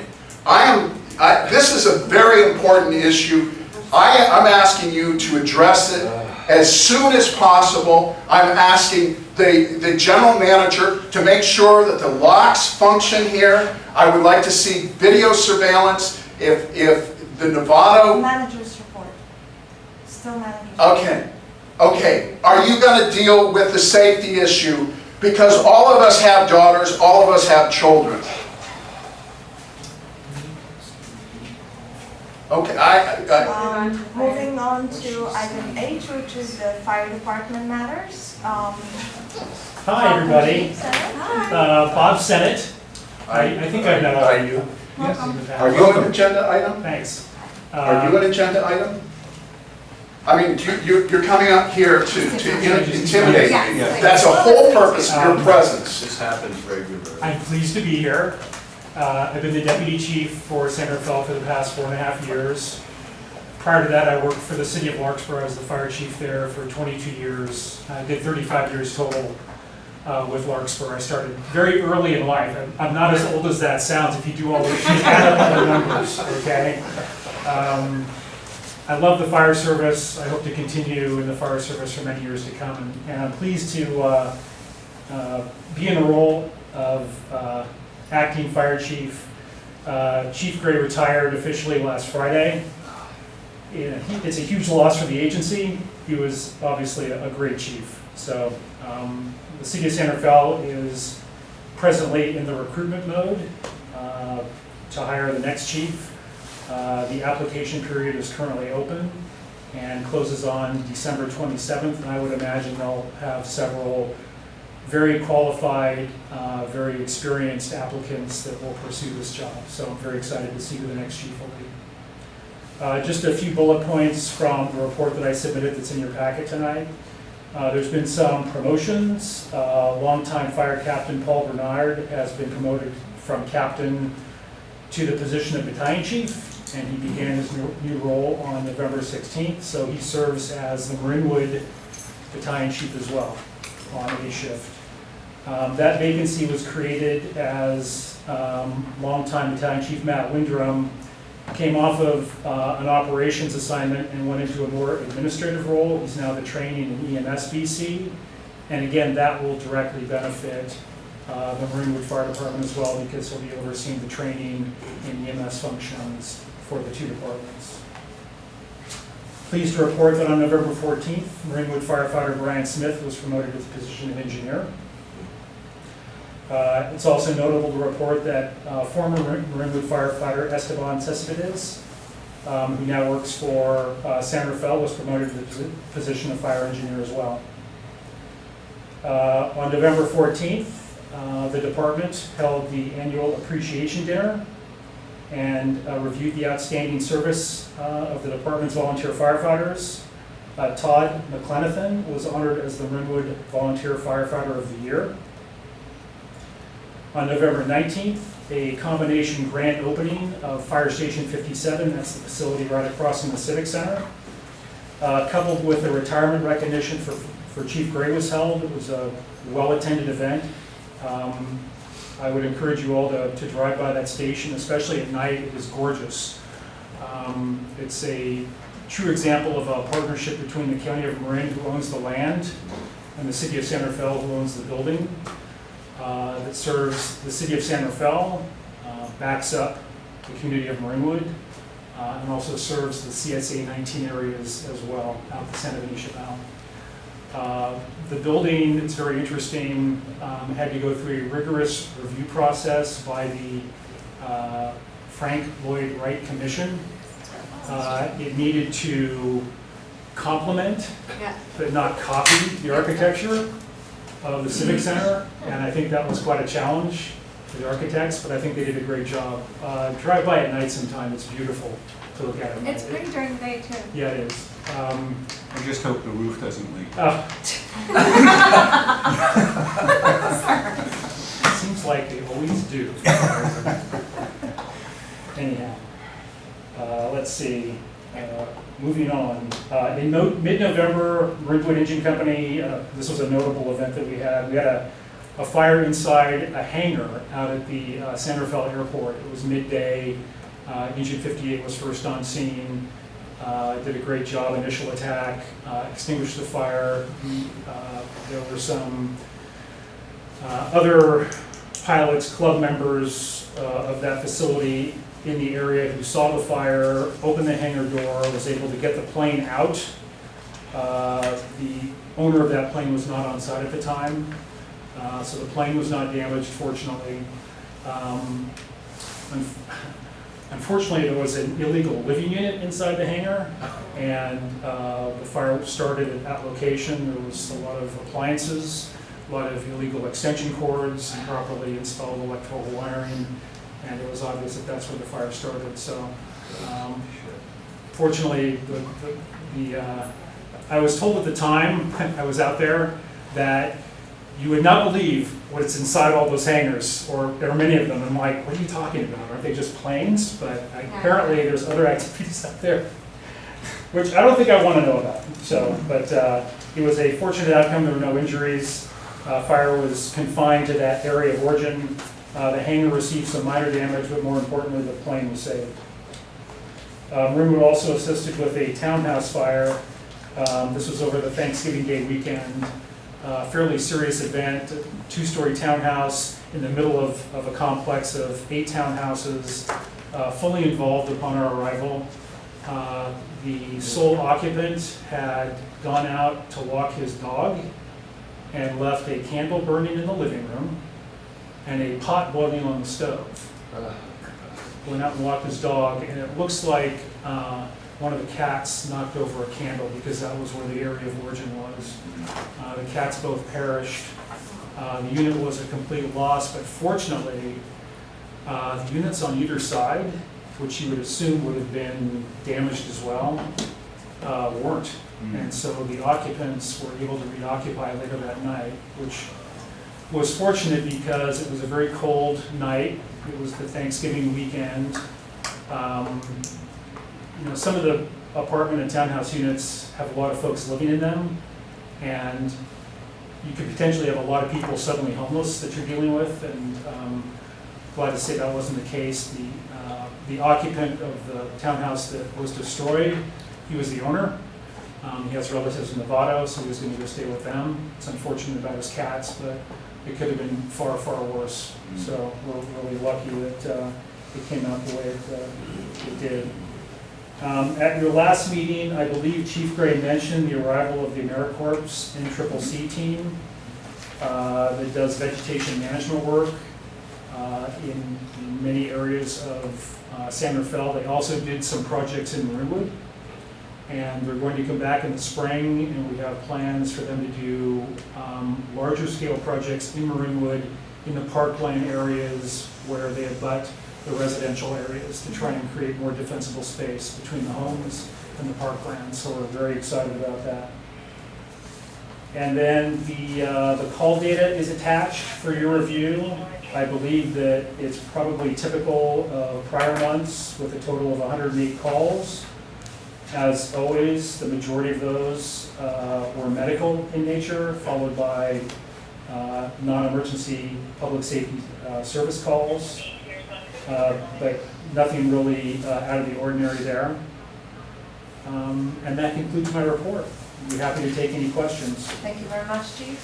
This is a very important issue. I'm asking you to address it as soon as possible. I'm asking the general manager to make sure that the locks function here. I would like to see video surveillance. If the Novato... Manager's report. Still manager's. Okay. Are you going to deal with the safety issue? Because all of us have daughters, all of us have children. Okay, Moving on to item H, which is the fire department matters. Hi, everybody. Hi. Bob Sennett. I think I know Are you? Yes. Are you an agenda item? Thanks. Are you an agenda item? I mean, you're coming out here to intimidate me. Yes. That's a whole purpose of your presence. This happens regularly. I'm pleased to be here. I've been the deputy chief for Sangerfeld for the past 4.5 years. Prior to that, I worked for the city of Larkspur. I was the fire chief there for 22 years. I did 35 years total with Larkspur. I started very early in life. I'm not as old as that sounds if you do all the add up all the numbers, okay? I love the fire service. I hope to continue in the fire service for many years to come. And I'm pleased to be in the role of acting fire chief. Chief Gray retired officially last Friday. It's a huge loss for the agency. He was obviously a great chief. So the city of Sangerfeld is presently in the recruitment mode to hire the next chief. The application period is currently open and closes on December 27th, and I would imagine they'll have several very qualified, very experienced applicants that will pursue this job. So I'm very excited to see who the next chief will be. Just a few bullet points from the report that I submitted that's in your packet tonight. There's been some promotions. Longtime fire captain Paul Bernard has been promoted from captain to the position of battalion chief, and he began his new role on November 16th. So he serves as the Marinwood battalion chief as well on A shift. That vacancy was created as longtime battalion chief Matt Windrum came off of an operations assignment and went into a more administrative role. He's now the training in EMS BC, and again, that will directly benefit the Marinwood Fire Department as well, because he'll be overseeing the training in EMS functions for the two departments. Pleased to report that on November 14th, Marinwood firefighter Brian Smith was promoted to the position of engineer. It's also notable to report that former Marinwood firefighter Esteban Cespedes, who now works for Sangerfeld, was promoted to the position of fire engineer as well. On November 14th, the department held the annual appreciation dinner and reviewed the outstanding service of the department's volunteer firefighters. Todd McLenathan was honored as the Marinwood Volunteer Firefighter of the Year. On November 19th, a combination grand opening of Fire Station 57, that's the facility right across from the Civic Center, coupled with a retirement recognition for Chief Gray was held. It was a well-attended event. I would encourage you all to drive by that station, especially at night. It is gorgeous. It's a true example of a partnership between the County of Marin, who owns the land, and the City of San Rafael, who owns the building. That serves the City of San Rafael, backs up the community of Marinwood, and also serves the CSA 19 areas as well, out the Santa Benicia Valley. The building, it's very interesting, had to go through a rigorous review process by the Frank Lloyd Wright Commission. It needed to complement, but not copy, the architecture of the Civic Center, and I think that was quite a challenge for the architects, but I think they did a great job. Drive by at night sometime, it's beautiful to look at. It's pretty during the day too. Yeah, it is. I just hope the roof doesn't leak. Seems like they always do. Anyhow, let's see. Moving on. In mid-November, Marinwood Engine Company, this was a notable event that we had. We had a fire inside a hangar out at the San Rafael Airport. It was midday. Engine 58 was first on scene. Did a great job, initial attack, extinguished the fire. There were some other pilots, club members of that facility in the area who saw the fire, opened the hangar door, was able to get the plane out. The owner of that plane was not on site at the time, so the plane was not damaged, fortunately. Unfortunately, there was an illegal living unit inside the hangar, and the fire started at that location. There was a lot of appliances, a lot of illegal extension cords, improperly installed electrical wiring, and it was obvious that that's where the fire started. So, fortunately, I was told at the time I was out there that you would not believe what's inside all those hangars, or there are many of them. I'm like, what are you talking about? Aren't they just planes? But apparently there's other activities out there, which I don't think I want to know about. So, but it was a fortunate outcome. There were no injuries. Fire was confined to that area of origin. The hangar received some minor damage, but more importantly, the plane was saved. Marinwood also assisted with a townhouse fire. This was over the Thanksgiving Day weekend. Fairly serious event, a two-story townhouse in the middle of a complex of 8 townhouses, fully involved upon our arrival. The sole occupant had gone out to walk his dog and left a candle burning in the living room and a pot boiling on the stove. Went out and walked his dog, and it looks like one of the cats knocked over a candle, because that was where the area of origin was. The cats both perished. The unit was a complete loss, but fortunately, the units on either side, which you would assume would have been damaged as well, weren't. And so the occupants were able to reoccupy later that night, which was fortunate because it was a very cold night. It was the Thanksgiving weekend. Some of the apartment and townhouse units have a lot of folks living in them, and you could potentially have a lot of people suddenly homeless that you're dealing with, and glad to say that wasn't the case. The occupant of the townhouse that was destroyed, he was the owner. He has relatives in Nevada, so he was going to go stay with them. It's unfortunate about his cats, but it could have been far, far worse. So we're really lucky that it came out the way it did. At your last meeting, I believe Chief Gray mentioned the arrival of the AmeriCorps NCCC team that does vegetation management work in many areas of San Rafael. They also did some projects in Marinwood, and they're going to come back in the spring, and we have plans for them to do larger scale projects in Marinwood in the parkland areas where they abut the residential areas, to try and create more defensible space between the homes and the parkland. So we're very excited about that. And then the call data is attached for your review. I believe that it's probably typical of prior months with a total of 108 calls. As always, the majority of those were medical in nature, followed by non-emergency public safety service calls, but nothing really out of the ordinary there. And that concludes my report. I'd be happy to take any questions. Thank you very much, Chief.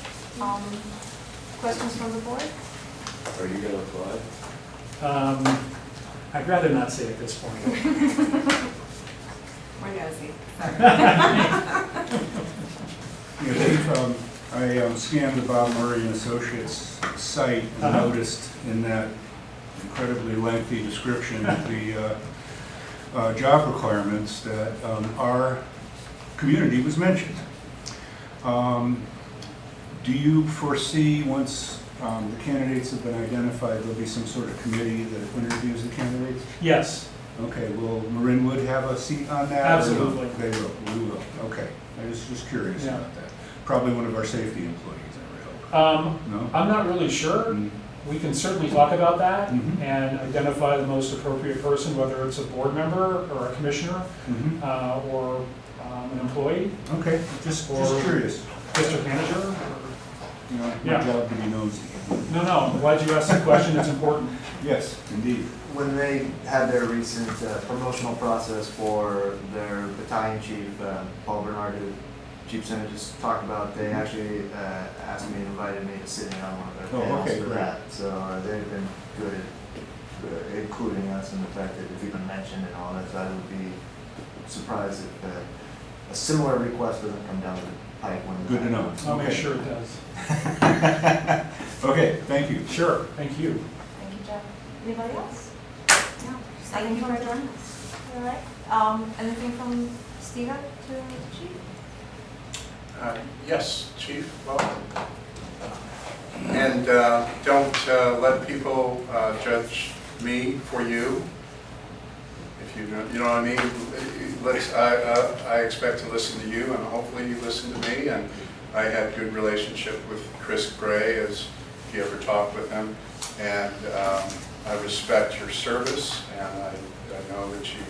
Questions from the board? Are you gonna apply? I'd rather not say at this point. We're nosy, sorry. Yeah, Chief, I scanned the Bob Murray and Associates site and Uh-huh. noticed in that incredibly lengthy description of the job requirements that our community was mentioned. Do you foresee, once the candidates have been identified, there'll be some sort of committee that interviews the candidates? Yes, Okay, will Marinwood have a seat on that? or no? Absolutely. They will, we will, okay. I was just curious Yeah. about that. Probably one of our safety employees, I would hope. No? I'm not really sure. Mm. We can certainly talk about that Mhm. and identify the most appropriate person, whether it's a board member or a commissioner Mhm. or an employee, Okay, just Or- curious. district manager. or- You know, Yeah. my job to be nosy. No, I'm glad you asked the question. It's important. Yes, indeed. When they had their recent promotional process for their battalion chief, Paul Bernard, who Chief Senate just talked about, they actually asked me and invited me to sit in on one of their Oh, panels okay, for great. that. So they've been good at including us in the fact that it's even mentioned and all that. So I would be surprised if a similar request doesn't come down the pike when. Good to know. I'll make Okay. sure it does. Okay, thank you. Sure, thank you. Thank you, Jeff. Anybody else? No, thank you for joining us. All right. Anything from Stephen to the chief? Yes, Chief, welcome. And don't let people judge me for you. If you know what I mean. I expect to listen to you, and hopefully you listen to me. And I had good relationship with Chris Gray, as if you ever talked with him. And I respect your service, and I know that you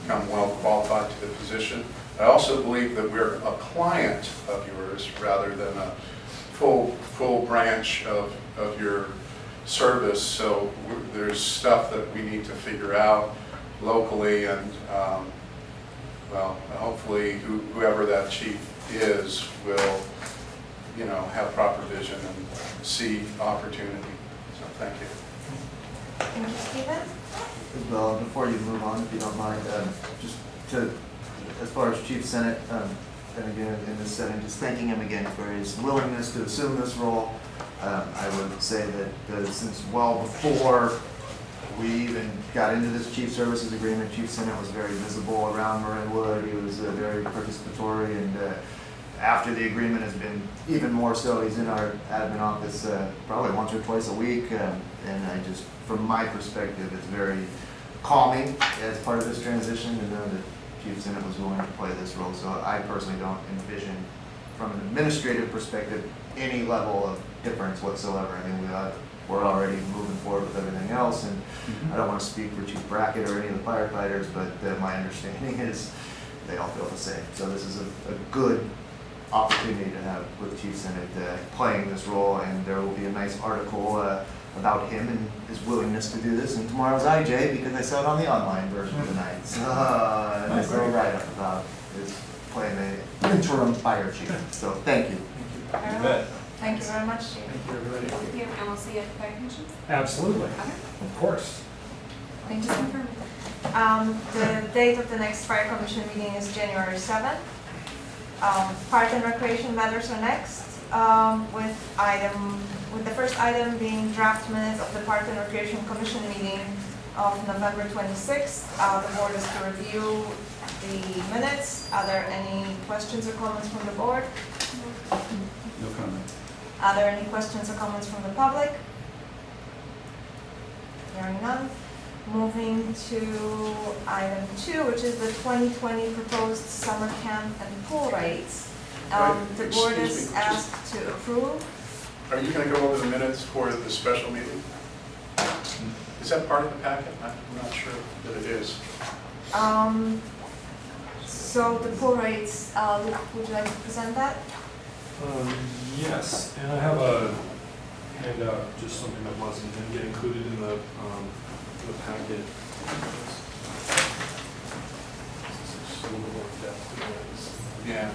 come well qualified to the position. I also believe that we're a client of yours rather than a full branch of your service. So there's stuff that we need to figure out locally, and well, hopefully whoever that chief is will, have proper vision and see opportunity. So thank you. Thank you, Stephen. Well, before you move on, if you don't mind, just as far as Chief Senate, and again, in this setting, just thanking him again for his willingness to assume this role. I would say that since well before we even got into this chief services agreement, Chief Senate was very visible around Marinwood. He was very participatory, and after the agreement has been even more so. He's in our admin office probably once or twice a week, and I just, from my perspective, it's very calming as part of this transition to know that Chief Senate was willing to play this role. So I personally don't envision, from an administrative perspective, any level of difference whatsoever. I mean, we're already moving forward with everything else, and I don't want to speak for Chief Brackett or any of the firefighters, but my understanding is they all feel the same. So this is a good opportunity to have with Chief Senate playing this role, and there will be a nice article about him and his willingness to do this in tomorrow's IJ, because I saw it on the online version tonight. So a nice little write-up about his playing the interim fire chief. So thank you. Very You well. bet. Thank you very much, Chief. Thank you, everybody. Thank you, and we'll see you at the fire commission. Absolutely, Okay. of course. Thank you. The date of the next fire commission meeting is January 7th. Park and recreation matters are next, with the first item being draft minutes of the Park and Recreation Commission meeting of November 26th. The board is to review the minutes. Are there any questions or comments from the board? No comment. Are there any questions or comments from the public? Hearing none. Moving to item 2, which is the 2020 proposed summer camp and pool rates. The board Excuse is me, asked to approve. Are you going to go over the minutes for the special meeting? Is that part of the packet? I'm not sure that it is. So the pool rates, would you like to present that? Yes, and I have a handout, just something that wasn't included in the packet. Just a little more depth to this. Yeah.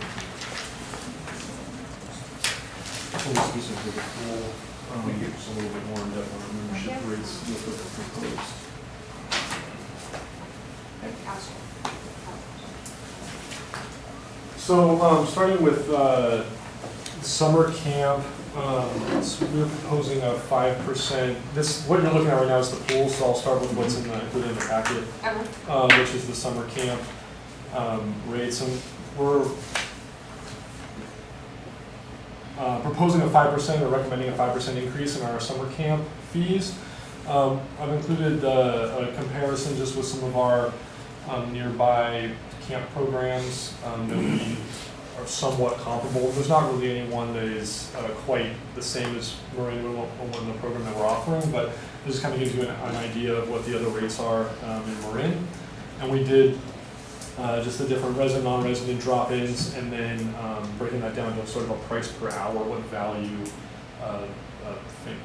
Only specific to the pool, just a little bit more in depth on our membership rates with the proposed. So, starting with summer camp, so we're proposing a 5%. What you're looking at right now is the pool, so I'll start with what's included in the packet, which is the summer camp rates. And we're proposing a 5% or recommending a 5% increase in our summer camp fees. I've included a comparison just with some of our nearby camp programs that we are somewhat comparable. There's not really any one that is quite the same as Marinwood on the program that we're offering, but this kind of gives you an idea of what the other rates are in Marin. And we did just the different resident, non-resident drop-ins, and then breaking that down to sort of a price per hour, what value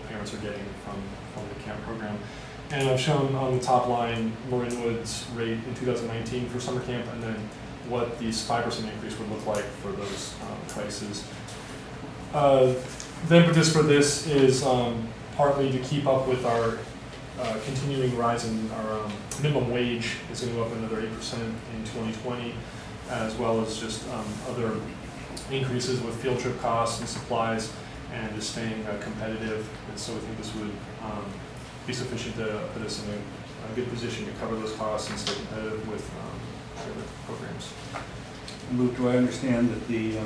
parents are getting from the camp program. And I've shown on the top line Marinwood's rate in 2019 for summer camp, and then what these 5% increase would look like for those prices. The impetus for this is partly to keep up with our continuing rise in our minimum wage is going to go up another 8% in 2020, as well as just other increases with field trip costs and supplies, and just staying competitive. And so I think this would be sufficient to put us in a good position to cover those costs and stay competitive with other programs. Luke, do I understand that the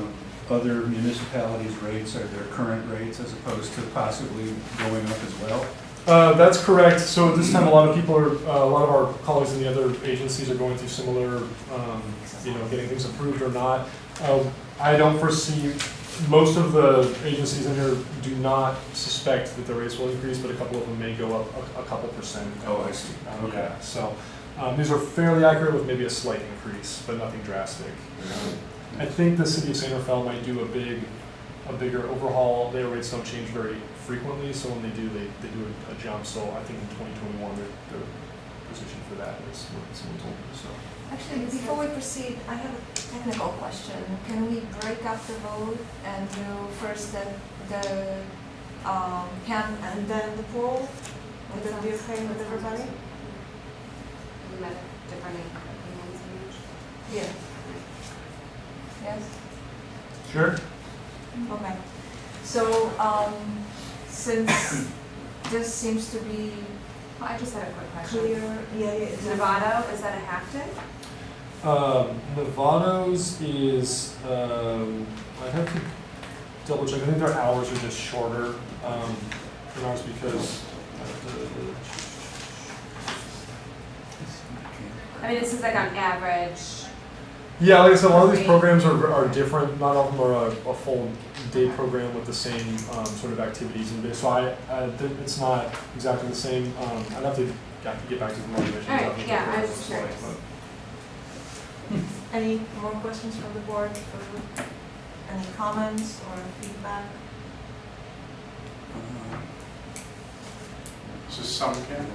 other municipalities' rates are their current rates as opposed to possibly going up as well? That's correct. So at this time, a lot of our colleagues in the other agencies are going through similar, getting things approved or not. I don't foresee, most of the agencies in here do not suspect that the rates will increase, but a couple of them may go up a couple percent. Oh, I see. Okay. Yeah, so these are fairly accurate with maybe a slight increase, but nothing drastic. I think the city of St. Raphael might do a bigger overhaul. Their rates don't change very frequently, so when they do, they do a jump. So I think in 2021 they're positioned for that, is what someone told me. So. Actually, before we proceed, I have a technical question. Can we break up the vote and do first the camp and then the pool? Would that be okay with everybody? We met different opinions on each. Yeah. Yes? Sure. Okay. So, since this seems to be Well, I just had a quick question. clear, yeah. Novato, is that a half day? Novato's is, I'd have to double check. I think their hours are just shorter than ours because I mean, this is like on average. yeah, like I said, a lot of these programs are different. Not all of them are a full day program with the same sort of activities and so it's not exactly the same. I'd have to get back to the more dimensions. All right, yeah, I was just like, curious. but- Any more questions from the board? Any comments or feedback? Is this summer camp?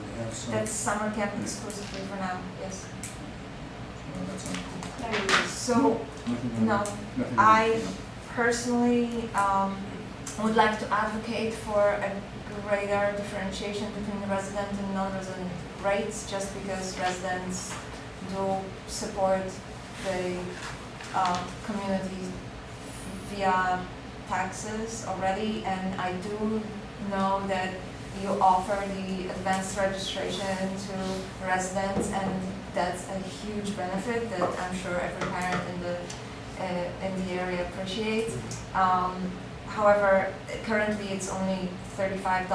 That's summer camp exclusively for now, yes. That's So, no, I personally would like to advocate for a greater differentiation between the resident and non-resident rates, just because residents do support the community via taxes already, and I do know that you offer the advanced registration to residents, and that's a huge benefit that I'm sure every parent in the area appreciates. However, currently it's only $35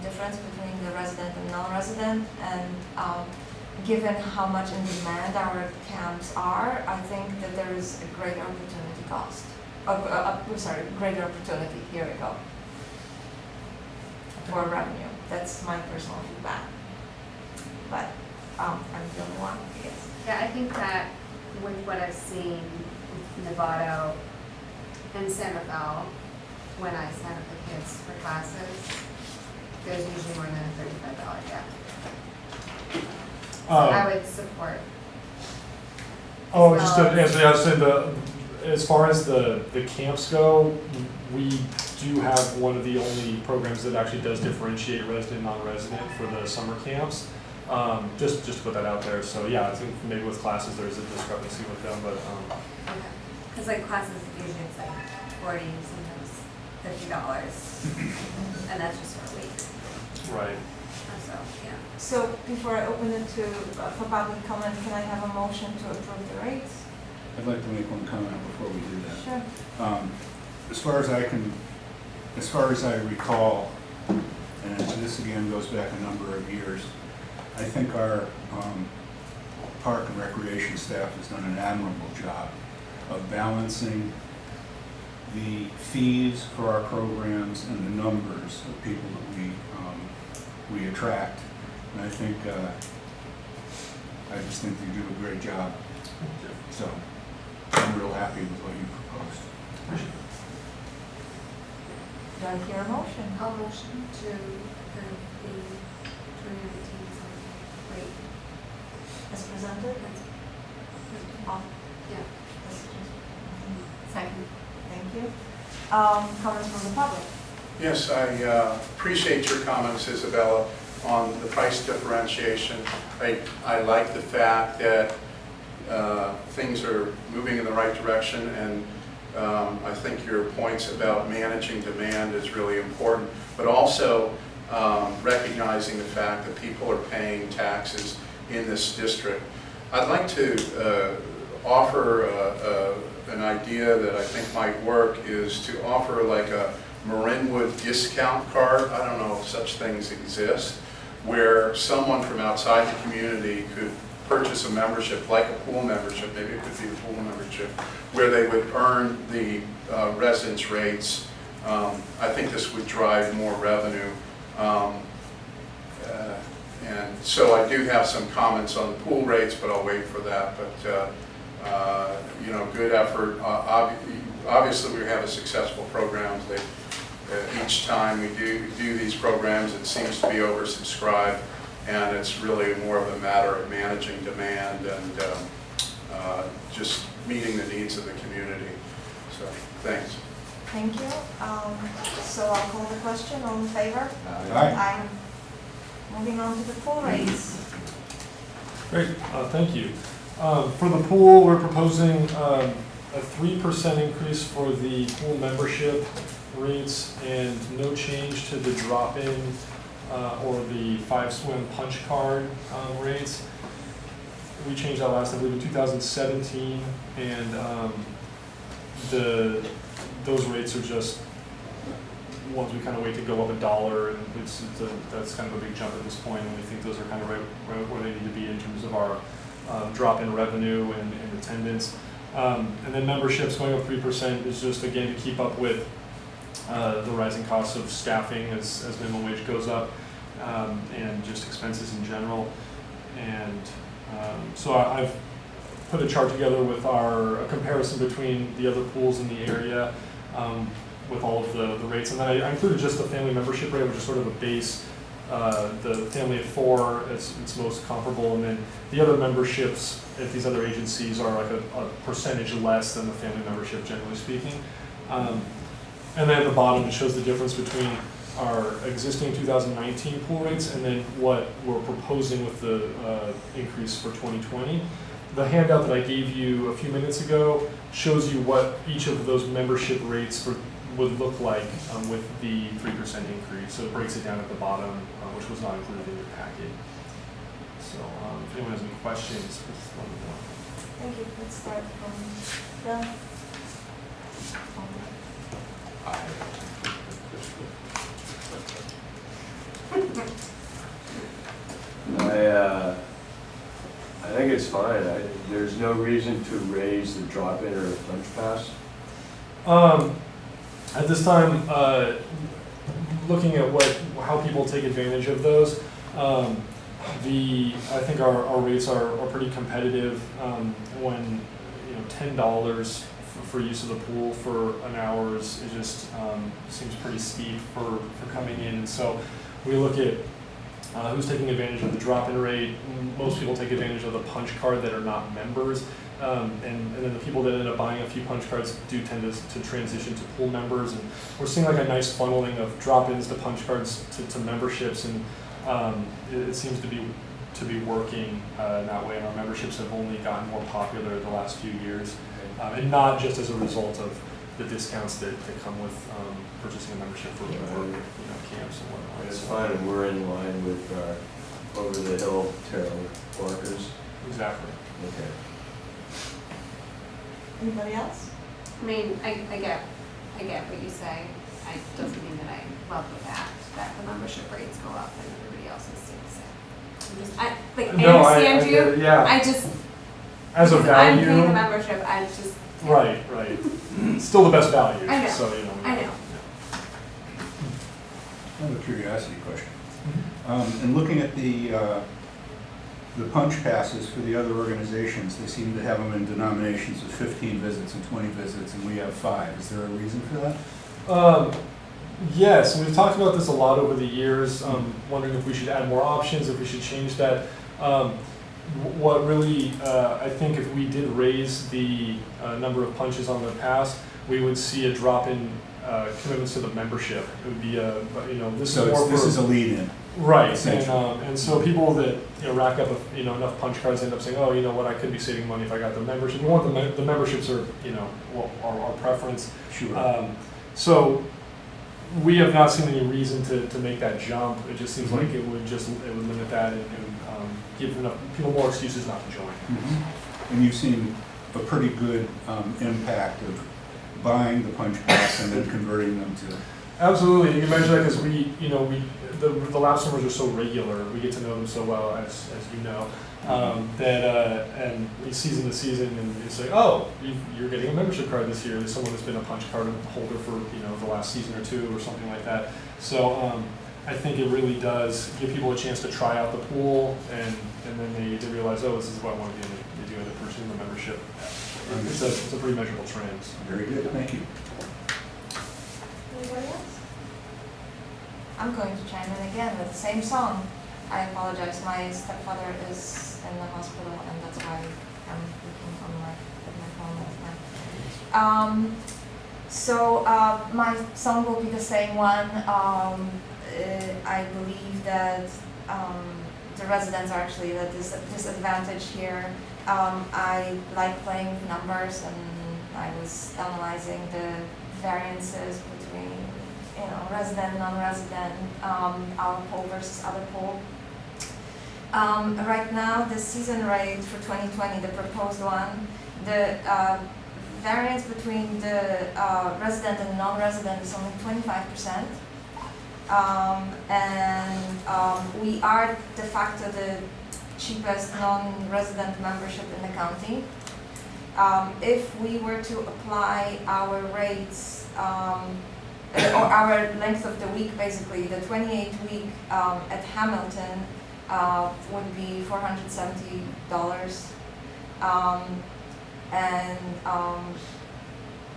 difference between the resident and non-resident, and given how much in demand our camps are, I think that there is a greater opportunity cost. Greater opportunity. Here we go. for revenue. That's my personal feedback. But I'm the only one, I guess. Yeah, I think that with what I've seen with Novato and San Rafael, when I sign up the kids for classes, there's usually more than a $35 gap. So I would support. Oh, just to answer, I was saying as far as the camps go, we do have one of the only programs that actually does differentiate resident, non-resident for the summer camps. Just to put that out there. So yeah, I think maybe with classes there's a discrepancy with them, but Okay. Because like classes, usually it's like $40, sometimes $50, and that's just for a week. right. So, yeah. So before I open it to, for public comment, can I have a motion to approve the rates? I'd like to make one comment before we do that. Sure. As far as I recall, and this again goes back a number of years, I think our park and recreation staff has done an admirable job of balancing the fees for our programs and the numbers of people that we attract. And I think, I just think they do a great job. So I'm real happy with what you proposed. Do I hear a motion? I'll motion to approve the 2019 summer rate. As presented? Oh, Yeah. Second. thank you. Comments from the public? Yes, I appreciate your comments, Isabella, on the price differentiation. I like the fact that things are moving in the right direction, and I think your points about managing demand is really important, but also recognizing the fact that people are paying taxes in this district. I'd like to offer an idea that I think might work, is to offer like a Marinwood discount card. I don't know if such things exist, where someone from outside the community could purchase a membership, like a pool membership, maybe it could be a pool membership, where they would earn the residence rates. I think this would drive more revenue. And so I do have some comments on the pool rates, but I'll wait for that. But you know, good effort. Obviously, we have a successful programs. Each time we do these programs, it seems to be oversubscribed, and it's really more of a matter of managing demand and just meeting the needs of the community. So, thanks. Thank you. So I'll call the question. All in favor? Aye. Aye. Moving on to the pool rates. Great, thank you. For the pool, we're proposing a 3% increase for the pool membership rates and no change to the drop-in or the 5-swim punch card rates. We changed that last, I believe, in 2017, and those rates are just ones we kind of wait to go up $1, and that's kind of a big jump at this point, and we think those are kind of right where they need to be in terms of our drop-in revenue and attendance. And then memberships going up 3% is just, again, to keep up with the rising costs of staffing as minimum wage goes up, and just expenses in general. And so I've put a chart together with a comparison between the other pools in the area, with all of the rates. And then I included just the family membership rate, which is sort of a base. The family of 4, it's most comparable, and then the other memberships at these other agencies are like a percentage less than the family membership, generally speaking. And then at the bottom, it shows the difference between our existing 2019 pool rates and then what we're proposing with the increase for 2020. The handout that I gave you a few minutes ago shows you what each of those membership rates would look like with the 3% increase. So it breaks it down at the bottom, which was not included in your packet. So if anyone has any questions, please let me know. Thank you. Let's start from Bill. I think it's fine. There's no reason to raise the drop-in or the punch pass. At this time, looking at how people take advantage of those, I think our rates are pretty competitive, when, $10 for use of the pool for an hour it just seems pretty steep for coming in. And so we look at who's taking advantage of the drop-in rate. Most people take advantage of the punch card that are not members. And then the people that end up buying a few punch cards do tend to transition to pool members. And we're seeing like a nice funneling of drop-ins to punch cards to memberships. And it seems to be working in that way. And our memberships have only gotten more popular the last few years. And not just as a result of the discounts that come with purchasing a membership for camps and whatnot. It's fine, and we're in line with over the hill tarot markers. Exactly. Okay. Anybody else? I mean, I get what you say. It doesn't mean that I love the fact that the membership rates go up and everybody else's stay the same. I understand you. Yeah. I just, As a because I'm paying the value, membership, I just. right. Still the best value. I know, So, I know. I have a curiosity question. In looking at the punch passes for the other organizations, they seem to have them in denominations of 15 visits and 20 visits, and we have 5. Is there a reason for that? Yes, and we've talked about this a lot over the years, wondering if we should add more options, if we should change that. What really, I think if we did raise the number of punches on the pass, we would see a drop in commitments to the membership. It would be this So is more this for, is a lead-in. right, essentially. and so people that rack up enough punch cards end up saying, oh, you know what, I could be saving money if I got the membership. We want the memberships are our preference. Sure. So we have not seen any reason to make that jump. It just seems like it would limit that and give enough people more excuses not to join. Mm-hmm. And you've seen a pretty good impact of buying the punch pass and then converting them to. Absolutely, you can measure that because the lapse numbers are so regular. We get to know them so well, as you know, that and season to season, and it's like, oh, you're getting a membership card this year. There's someone that's been a punch card holder for the last season or two or something like that. So I think it really does give people a chance to try out the pool, and then they realize, oh, this is what I want to do. They do end up pursuing the membership. It's a pretty measurable trend. Very good, thank you. Anybody else? I'm going to chime in again with the same song. I apologize, my stepfather is in the hospital and that's why I'm looking on my phone right now. So my song will be the same one. I believe that the residents are actually at this disadvantage here. I like playing with numbers, and I was analyzing the variances between resident, non-resident, our pool versus other pool. Right now, the season rate for 2020, the proposed one, the variance between the resident and non-resident is only 25%. We are de facto the cheapest non-resident membership in the county. If we were to apply our rates, or our length of the week, basically, the 28-week at Hamilton would be $470.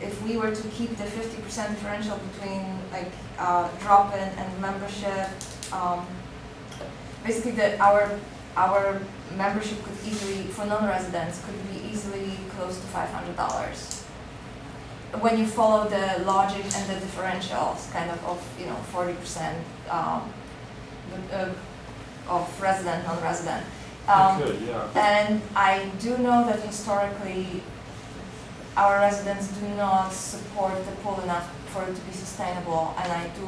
If we were to keep the 50% differential between drop-in and membership, basically our membership could easily, for non-residents, could be easily close to $500. When you follow the logic and the differentials, kind of 40% of resident, non-resident. Good, yeah. And I do know that historically, our residents do not support the pool enough for it to be sustainable, and I do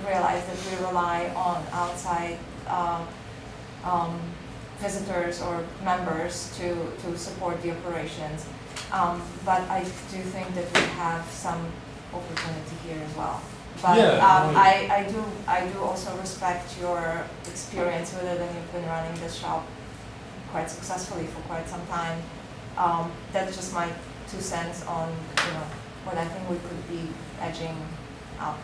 realize that we rely on outside visitors or members to support the operations. But I do think that we have some opportunity here as well. But yeah, I do also respect your experience with it, and you've been running this shop quite successfully for quite some time. That's just my 2 cents on what I think we could be edging up.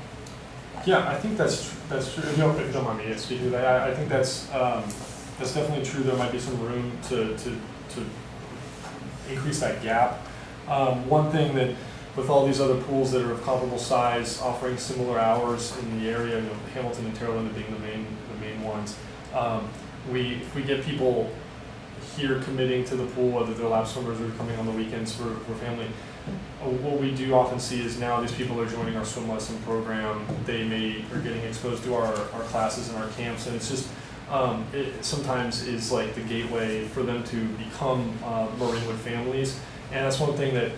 Yeah, I think that's true. If you don't mind me speaking to that, I think that's definitely true. There might be some room to increase that gap. One thing that with all these other pools that are of comparable size, offering similar hours in the area, Hamilton and Terrell being the main ones, if we get people here committing to the pool, whether they're lap swimmers or coming on the weekends for family, what we do often see is now these people are joining our swim lesson program. They are getting exposed to our classes and our camps, and it's just it sometimes is like the gateway for them to become Marinwood families. And that's one thing that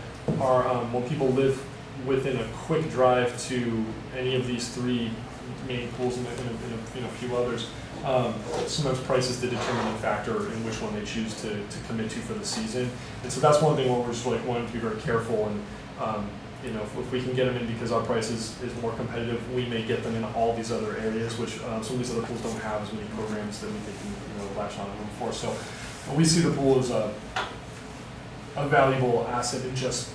when people live within a quick drive to any of these three main pools and a few others, sometimes price is the determining factor in which one they choose to commit to for the season. And so that's one thing where we're just like wanting to be very careful, and if we can get them in because our price is more competitive, we may get them in all these other areas, which some of these other pools don't have as many programs that we can latch on them for. So we see the pool as a valuable asset in just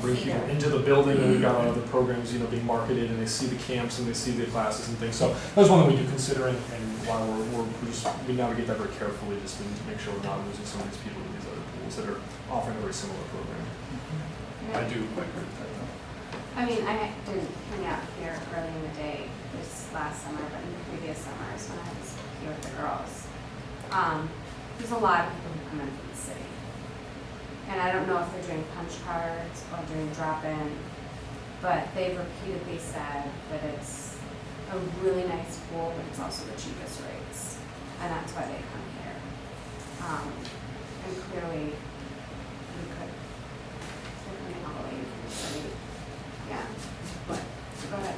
bring people into the building, and we've got our other programs, being marketed, and they see the camps and they see the classes and things. So that's one thing we do consider, and why we navigate that very carefully, just to make sure we're not losing some of these people to these other pools that are offering a very similar program. I do quite agree with that. I mean, I didn't hang out here early in the day this last summer, but in the previous summers when I was here with the girls, there's a lot of people who come in from the city. And I don't know if they're doing punch cards or doing drop-in, but they've repeatedly said that it's a really nice pool, but it's also the cheapest rates. And that's why they come here. And clearly, they're coming all the way in from the city. Yeah, but, go ahead.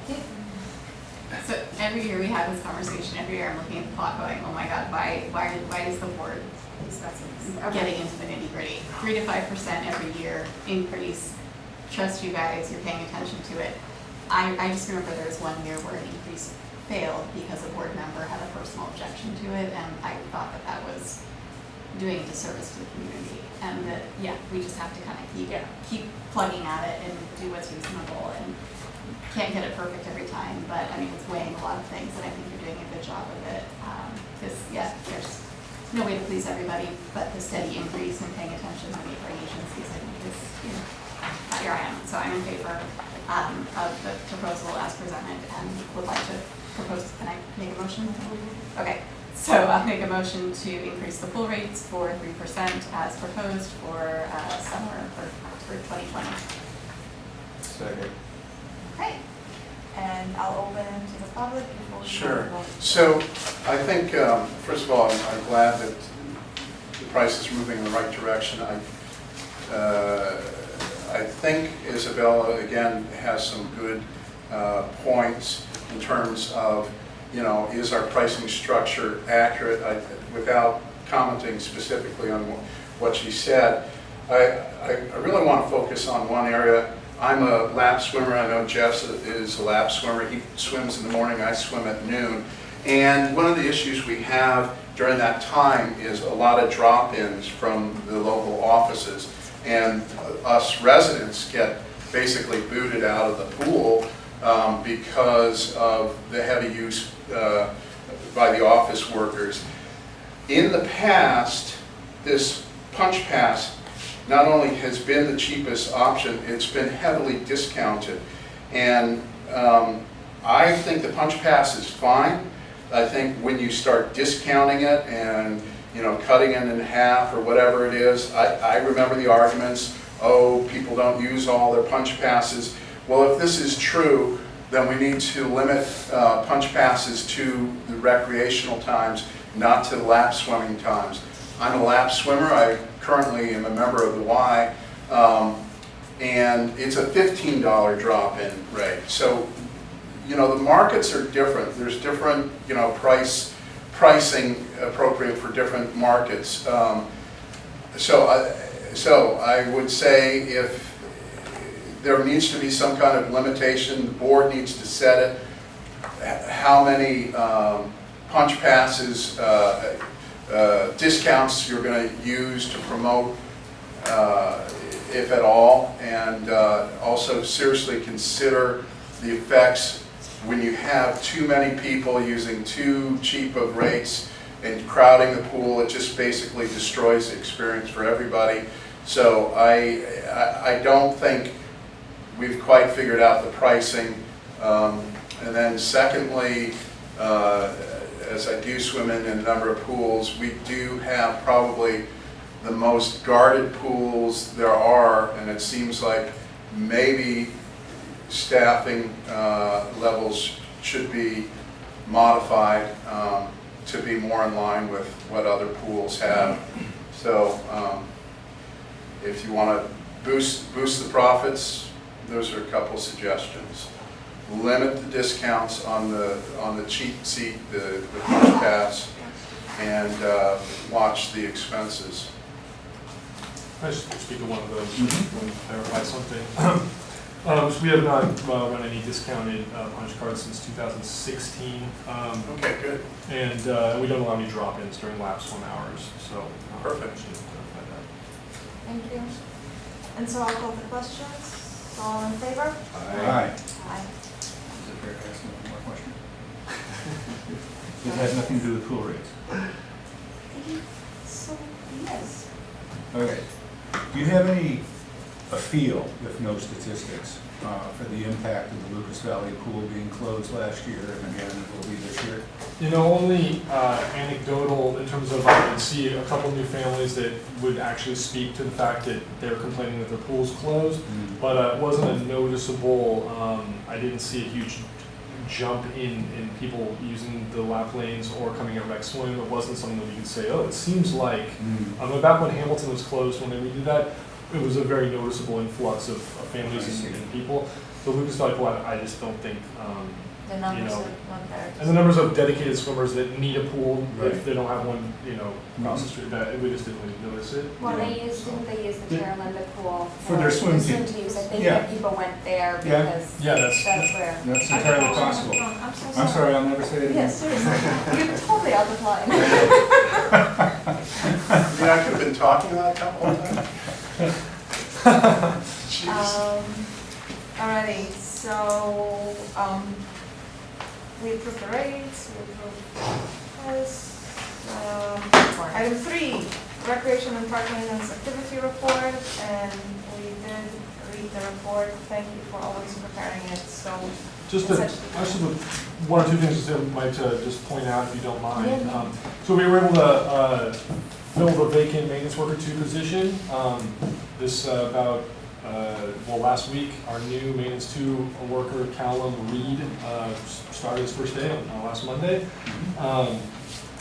So every year we have this conversation, every year I'm looking at the clock going, oh my God, why is the board getting into the nitty gritty? 3 to 5% every year increase. Trust you guys, you're paying attention to it. I just remember there was one year where an increase failed because a board member had a personal objection to it, and I thought that was doing a disservice to the community. And that, we just have to kind of keep plugging at it and do what's reasonable, and can't get it perfect every time, but I mean, it's weighing a lot of things, and I think you're doing a good job of it. There's no way to please everybody, but the steady increase and paying attention to neighboring agencies, I think is, here I am. So I'm in favor of the proposal as presented, and would like to propose, can I make a motion? Okay, so I'll make a motion to increase the pool rates for 3% as proposed for summer for 2020. Second. Okay, and I'll open to the public before we Sure. vote. So I think, first of all, I'm glad that the price is moving in the right direction. I think Isabella, again, has some good points in terms of, is our pricing structure accurate? Without commenting specifically on what she said, I really want to focus on one area. I'm a lap swimmer. I know Jeff is a lap swimmer. He swims in the morning, I swim at noon. And one of the issues we have during that time is a lot of drop-ins from the local offices. And us residents get basically booted out of the pool because of the heavy use by the office workers. In the past, this punch pass not only has been the cheapest option, it's been heavily discounted. And I think the punch pass is fine. I think when you start discounting it and cutting it in half or whatever it is, I remember the arguments, people don't use all their punch passes. Well, if this is true, then we need to limit punch passes to the recreational times, not to the lap swimming times. I'm a lap swimmer. I currently am a member of the Y, and it's a $15 drop-in rate. So, the markets are different. There's different, pricing appropriate for different markets. So I would say if there needs to be some kind of limitation, the board needs to set it. How many punch passes, discounts you're going to use to promote, if at all, and also seriously consider the effects when you have too many people using too cheap of rates and crowding the pool, it just basically destroys the experience for everybody. So I don't think we've quite figured out the pricing. And then secondly, as I do swim in a number of pools, we do have probably the most guarded pools there are, and it seems like maybe staffing levels should be modified to be more in line with what other pools have. So if you want to boost the profits, those are a couple suggestions. Limit the discounts on the cheap seat, the punch pass, and watch the expenses. I just speak to one of those, want to clarify something. So we have not run any discounted punch cards since 2016. Okay, good. And we don't allow any drop-ins during lap swim hours, so. Perfect. Just to clarify that. Thank you. And so I'll call the questions. All in favor? Aye. Aye. Is it fair to ask one more question? It has nothing to do with pool rates. So, yes. Okay. Do you have a feel, if no statistics, for the impact of the Lucas Valley pool being closed last year and again it will be this year? You know, only anecdotal in terms of I would see a couple new families that would actually speak to the fact that they're complaining that their pool's closed, but it wasn't a noticeable, I didn't see a huge jump in people using the lap lanes or coming at rec swim. It wasn't something that we could say, oh, it seems like, back when Hamilton was closed, when they redid that, it was a very noticeable influx of families and people. The Lucas Valley pool, I just don't think, The numbers know, are not there. and the numbers of dedicated swimmers that need a pool, Right. if they don't have one, across the street, that we just didn't really notice it. Well, Yeah. didn't they use the Did- Carolina pool For their swim the team. teams? I think Yeah. that people went there Yeah. because Yeah, that's where. That's entirely possible. I'm so sorry. I'm sorry, I'll never say it again. Yes, seriously. You're totally out of line. Yeah, I could have been talking about that all the time. Jeez. Alrighty, so, we approve the rates, we approve this. Item 3, recreation and park maintenance activity report, and we did read the report. Thank you for always preparing it, so. Just to, actually, one or two things that I might just point out, if you don't mind. So we were able to fill the vacant maintenance worker 2 position. Last week, our new maintenance 2 worker, Callum Reed, started his first day on last Monday.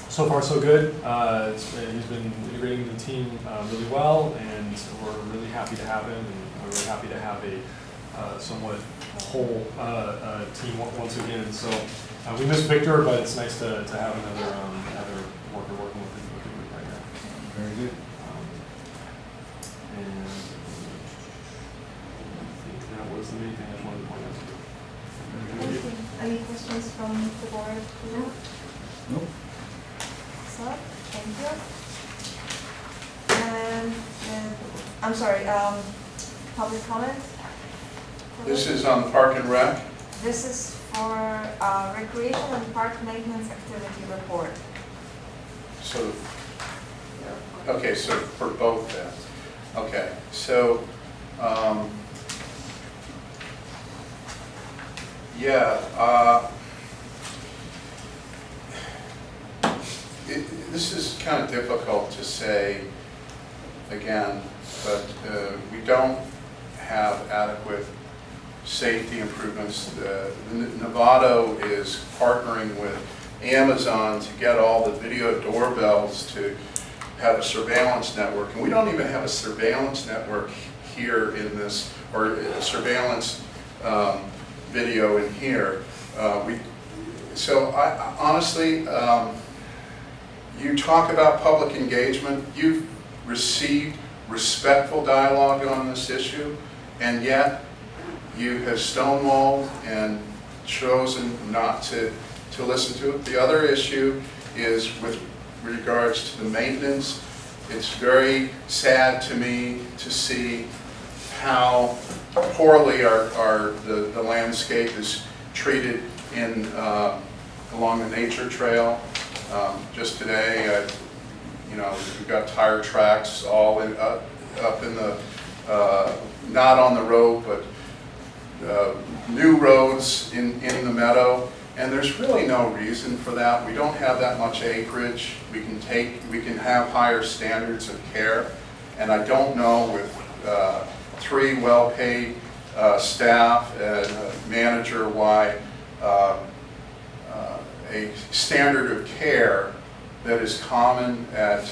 So far, so good. He's been integrating the team really well, and we're really happy to have him, and we're really happy to have a somewhat whole team once again. So we miss Victor, but it's nice to have another worker working with the group right now. Very good. And I think that was the main thing I just wanted to point out. Thank you. Any questions from the board? Nope. So, thank you. And, I'm sorry, public comment? This is on Park and Rec. This is for recreation and park maintenance activity report. So, okay, so for both then. Okay, so, this is kind of difficult to say again, but we don't have adequate safety improvements. Novato is partnering with Amazon to get all the video doorbells to have a surveillance network, and we don't even have a surveillance network here in this, or surveillance video in here. So I honestly, you talk about public engagement, you've received respectful dialogue on this issue, and yet you have stonewalled and chosen not to listen to it. The other issue is with regards to the maintenance. It's very sad to me to see how poorly the landscape is treated in, along the nature trail. Just today, you know, we've got tire tracks all in, up in the, not on the road, but new roads in the meadow. And there's really no reason for that. We don't have that much acreage. We can have higher standards of care. And I don't know with 3 well-paid staff and a manager why a standard of care that is common at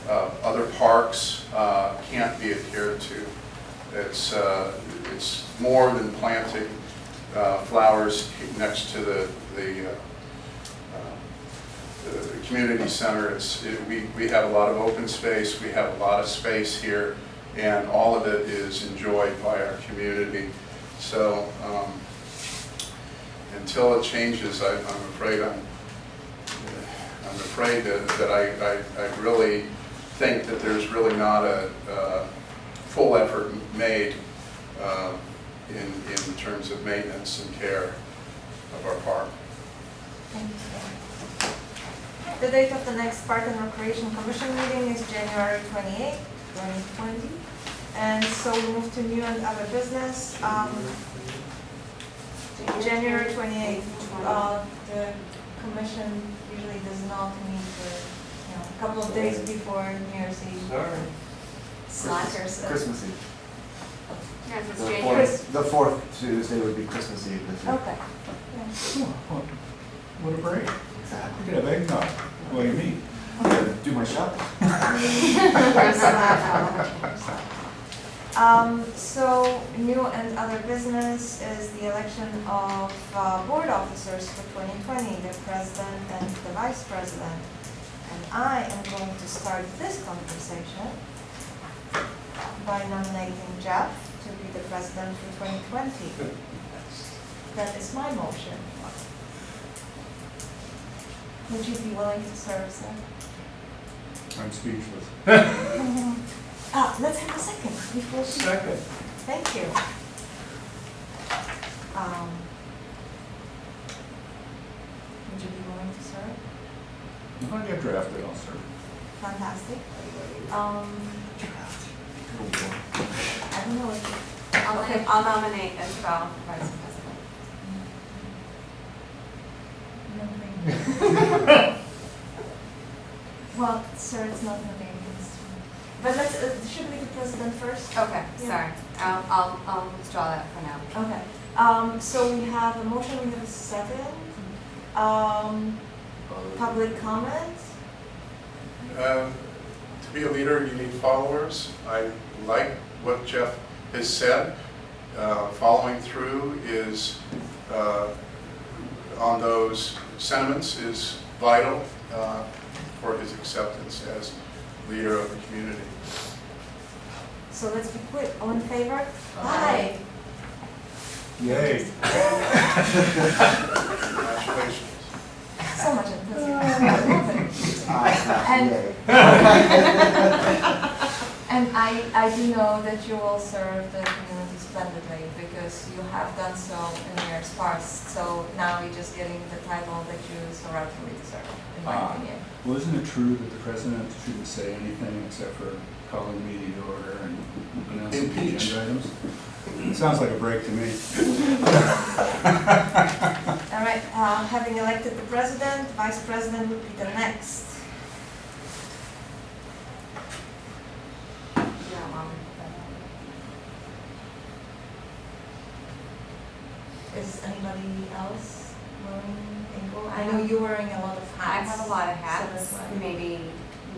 other parks can't be adhered to. It's more than planting flowers next to the community center. We have a lot of open space, we have a lot of space here, and all of it is enjoyed by our community. So until it changes, I'm afraid that I really think that there's really not a full effort made in terms of maintenance and care of our park. Thank you, sir. The date of the next Park and Recreation Commission meeting is January 28, 2020. And so we move to new and other business. January 28th, the commission usually does not meet for, you know, a couple of days before New Year's Eve. Sorry. Slackers. Christmas Eve. Yes, it's The January. fourth Tuesday would be Christmas Eve this year. Okay. Yeah. What a break. Exactly. You could have eggnog while you meet. I'm gonna do my shopping. So new and other business is the election of board officers for 2020, the president and the vice president. And I am going to start this conversation by nominating Jeff to be the president for 2020. That is my motion. Would you be willing to serve, sir? I'm speechless. Let's have a second before she... Second. Thank you. Would you be willing to serve? If I get drafted, I'll serve. Fantastic. I don't know if... Okay. I'll nominate Isabel for vice president. Well, sir, it's not going to be against me. But let's, should we do president first? Okay, Yeah. sorry. I'll withdraw that for now. Okay. So we have a motion, we have a second. Public comment? To be a leader, you need followers. I like what Jeff has said. Following through is, on those sentiments is vital for his acceptance as leader of the community. So let's be quick. All in favor? Aye. Yay. Congratulations. So much enthusiasm. And I do know that you will serve the community splendidly because you have done so in years past. So now you're just getting the title that you so rightfully deserve, in my opinion. Well, isn't it true that the president shouldn't say anything except for calling the meeting to order and announcing the Impeach. agenda items? It sounds like a break to me. All right, having elected the president, vice president would be the next. Yeah, Mom. Is anybody else wearing, able? I know you're wearing a lot of I hats. have a lot of so hats. that's why. Maybe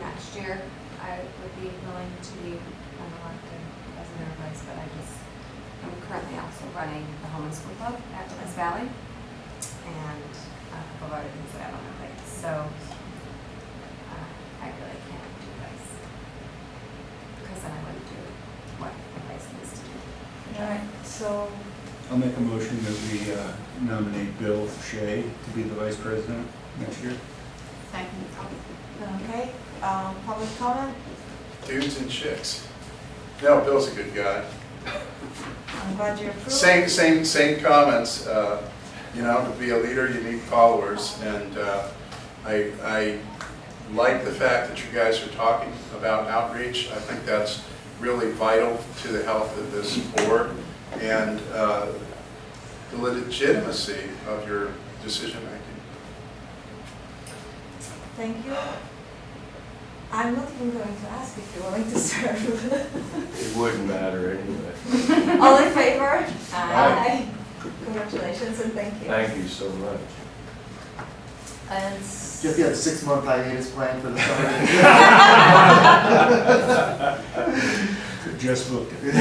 next year I would be willing to be unelected president or vice, but I'm currently also running the Home and School Club at West Valley and a couple of other things that I don't know, like, so I really can't do vice. Because then I wouldn't do what the vice needs to do. All right, so I'll make a motion that we nominate Bill Shea to be the vice president next year. Second. okay, public comment. Dudes and chicks. No, Bill's a good guy. I'm glad you approved. Same comments. You know, to be a leader, you need followers, and I like the fact that you guys are talking about outreach. I think that's really vital to the health of this board and the legitimacy of your decision-making. Thank you. I'm not even going to ask if you're willing to serve. It wouldn't matter anyway. All in favor? Aye. Congratulations and thank you. Thank you so much. And Jeff, you had a 6-month hiatus planned for the summer. Just booked it.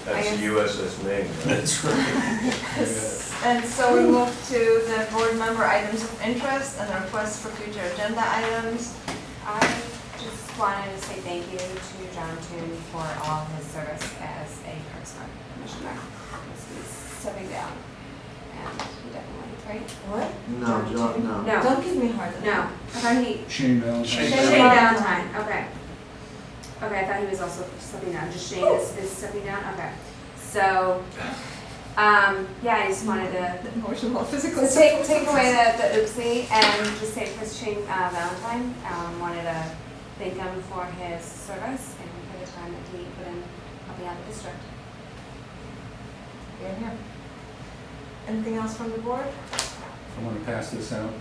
That's the USS Maine, right? That's right. and so we move to the board member items of interest and requests for future agenda items. I just wanted to say thank you to John Toon for all his service as a Parks and Rec commissioner. He's stepping down, and he definitely, right? What? No, John, no. No. Don't give me hard. No, I thought he, Shane Valentine. Shane Shane Valentine, okay. Okay, I thought he was also stepping down, just Shane is stepping down, okay. So, yeah, I just wanted to Emotional, physical. take away the oopsie and just say for Shane Valentine, wanted to thank him for his service and for the time that he put in helping out the district. Here, here. Anything else from the board? I want to pass this out.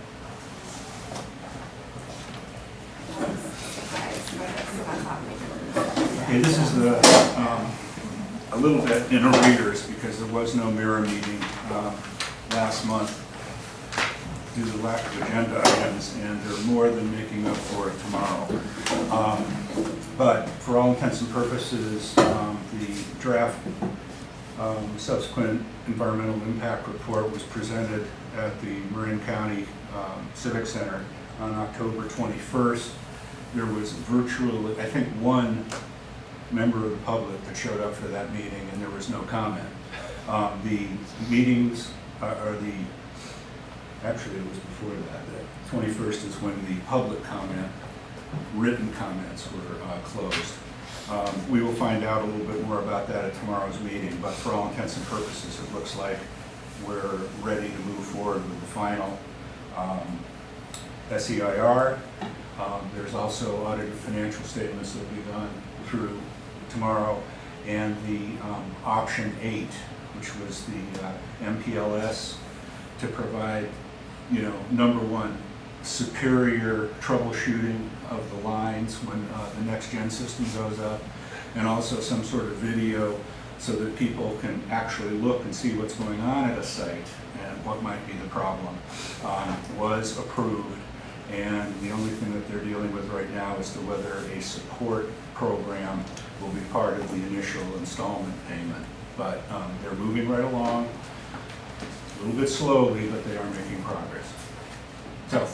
Okay, this is a little bit in arrears because there was no mirror meeting last month due to lack of agenda items, and they're more than making up for it tomorrow. But for all intents and purposes, the draft subsequent environmental impact report was presented at the Marin County Civic Center on October 21st. There was virtually, I think, one member of the public that showed up for that meeting, and there was no comment. The meetings actually it was before that. The 21st is when the public comment, written comments were closed. We will find out a little bit more about that at tomorrow's meeting, but for all intents and purposes, it looks like we're ready to move forward with the final SEIR. There's also audited financial statements that will be done through tomorrow, and the option 8, which was the MPLS, to provide, number one, superior troubleshooting of the lines when the next gen system goes up, and also some sort of video so that people can actually look and see what's going on at a site and what might be the problem, was approved. And the only thing that they're dealing with right now is to whether a support program will be part of the initial installment payment. But they're moving right along, a little bit slowly, but they are making progress. So,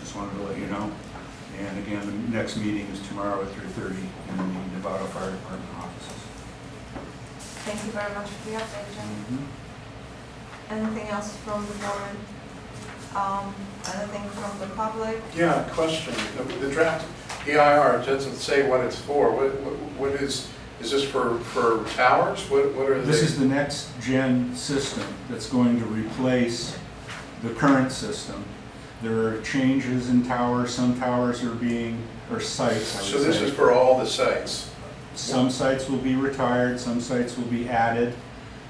just wanted to let you know. And again, the next meeting is tomorrow at 3:30 in the Nevada Fire Department offices. Thank you very much for the update, Jim. Anything else from the board? Anything from the public? Yeah, question. The draft EIR doesn't say what it's for. What is this for towers? What are they? This is the next gen system that's going to replace the current system. There are changes in towers. Some towers are or sites, I would So this say. is for all the sites? Some sites will be retired, some sites will be added.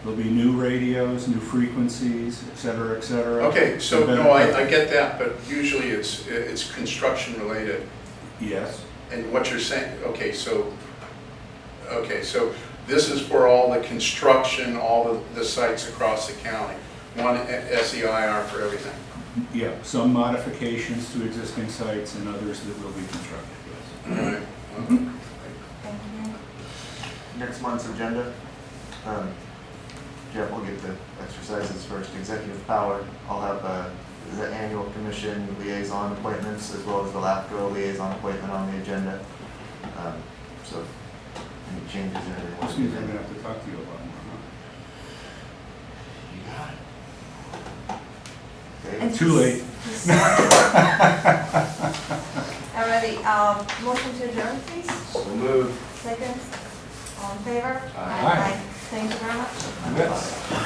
There'll be new radios, new frequencies, et cetera, et cetera. Okay, so no, I get that, but usually it's construction related. Yes. And what you're saying, okay, so this is for all the construction, all the sites across the county. One SEIR for everything. Yeah, some modifications to existing sites and others that will be constructed, yes. All right. Thank you. Next month's agenda, Jeff will get the exercises first, executive power. I'll have the annual commission liaison appointments as well as the LAFCO liaison appointment on the agenda. So any changes in everything. Which means I'm gonna have to talk to you a lot more, You got it. And Okay. Too late. Alrighty, motion to adjourn, please. So moved. Second. All in favor? Aye. Aye. Thank you very much. Yes.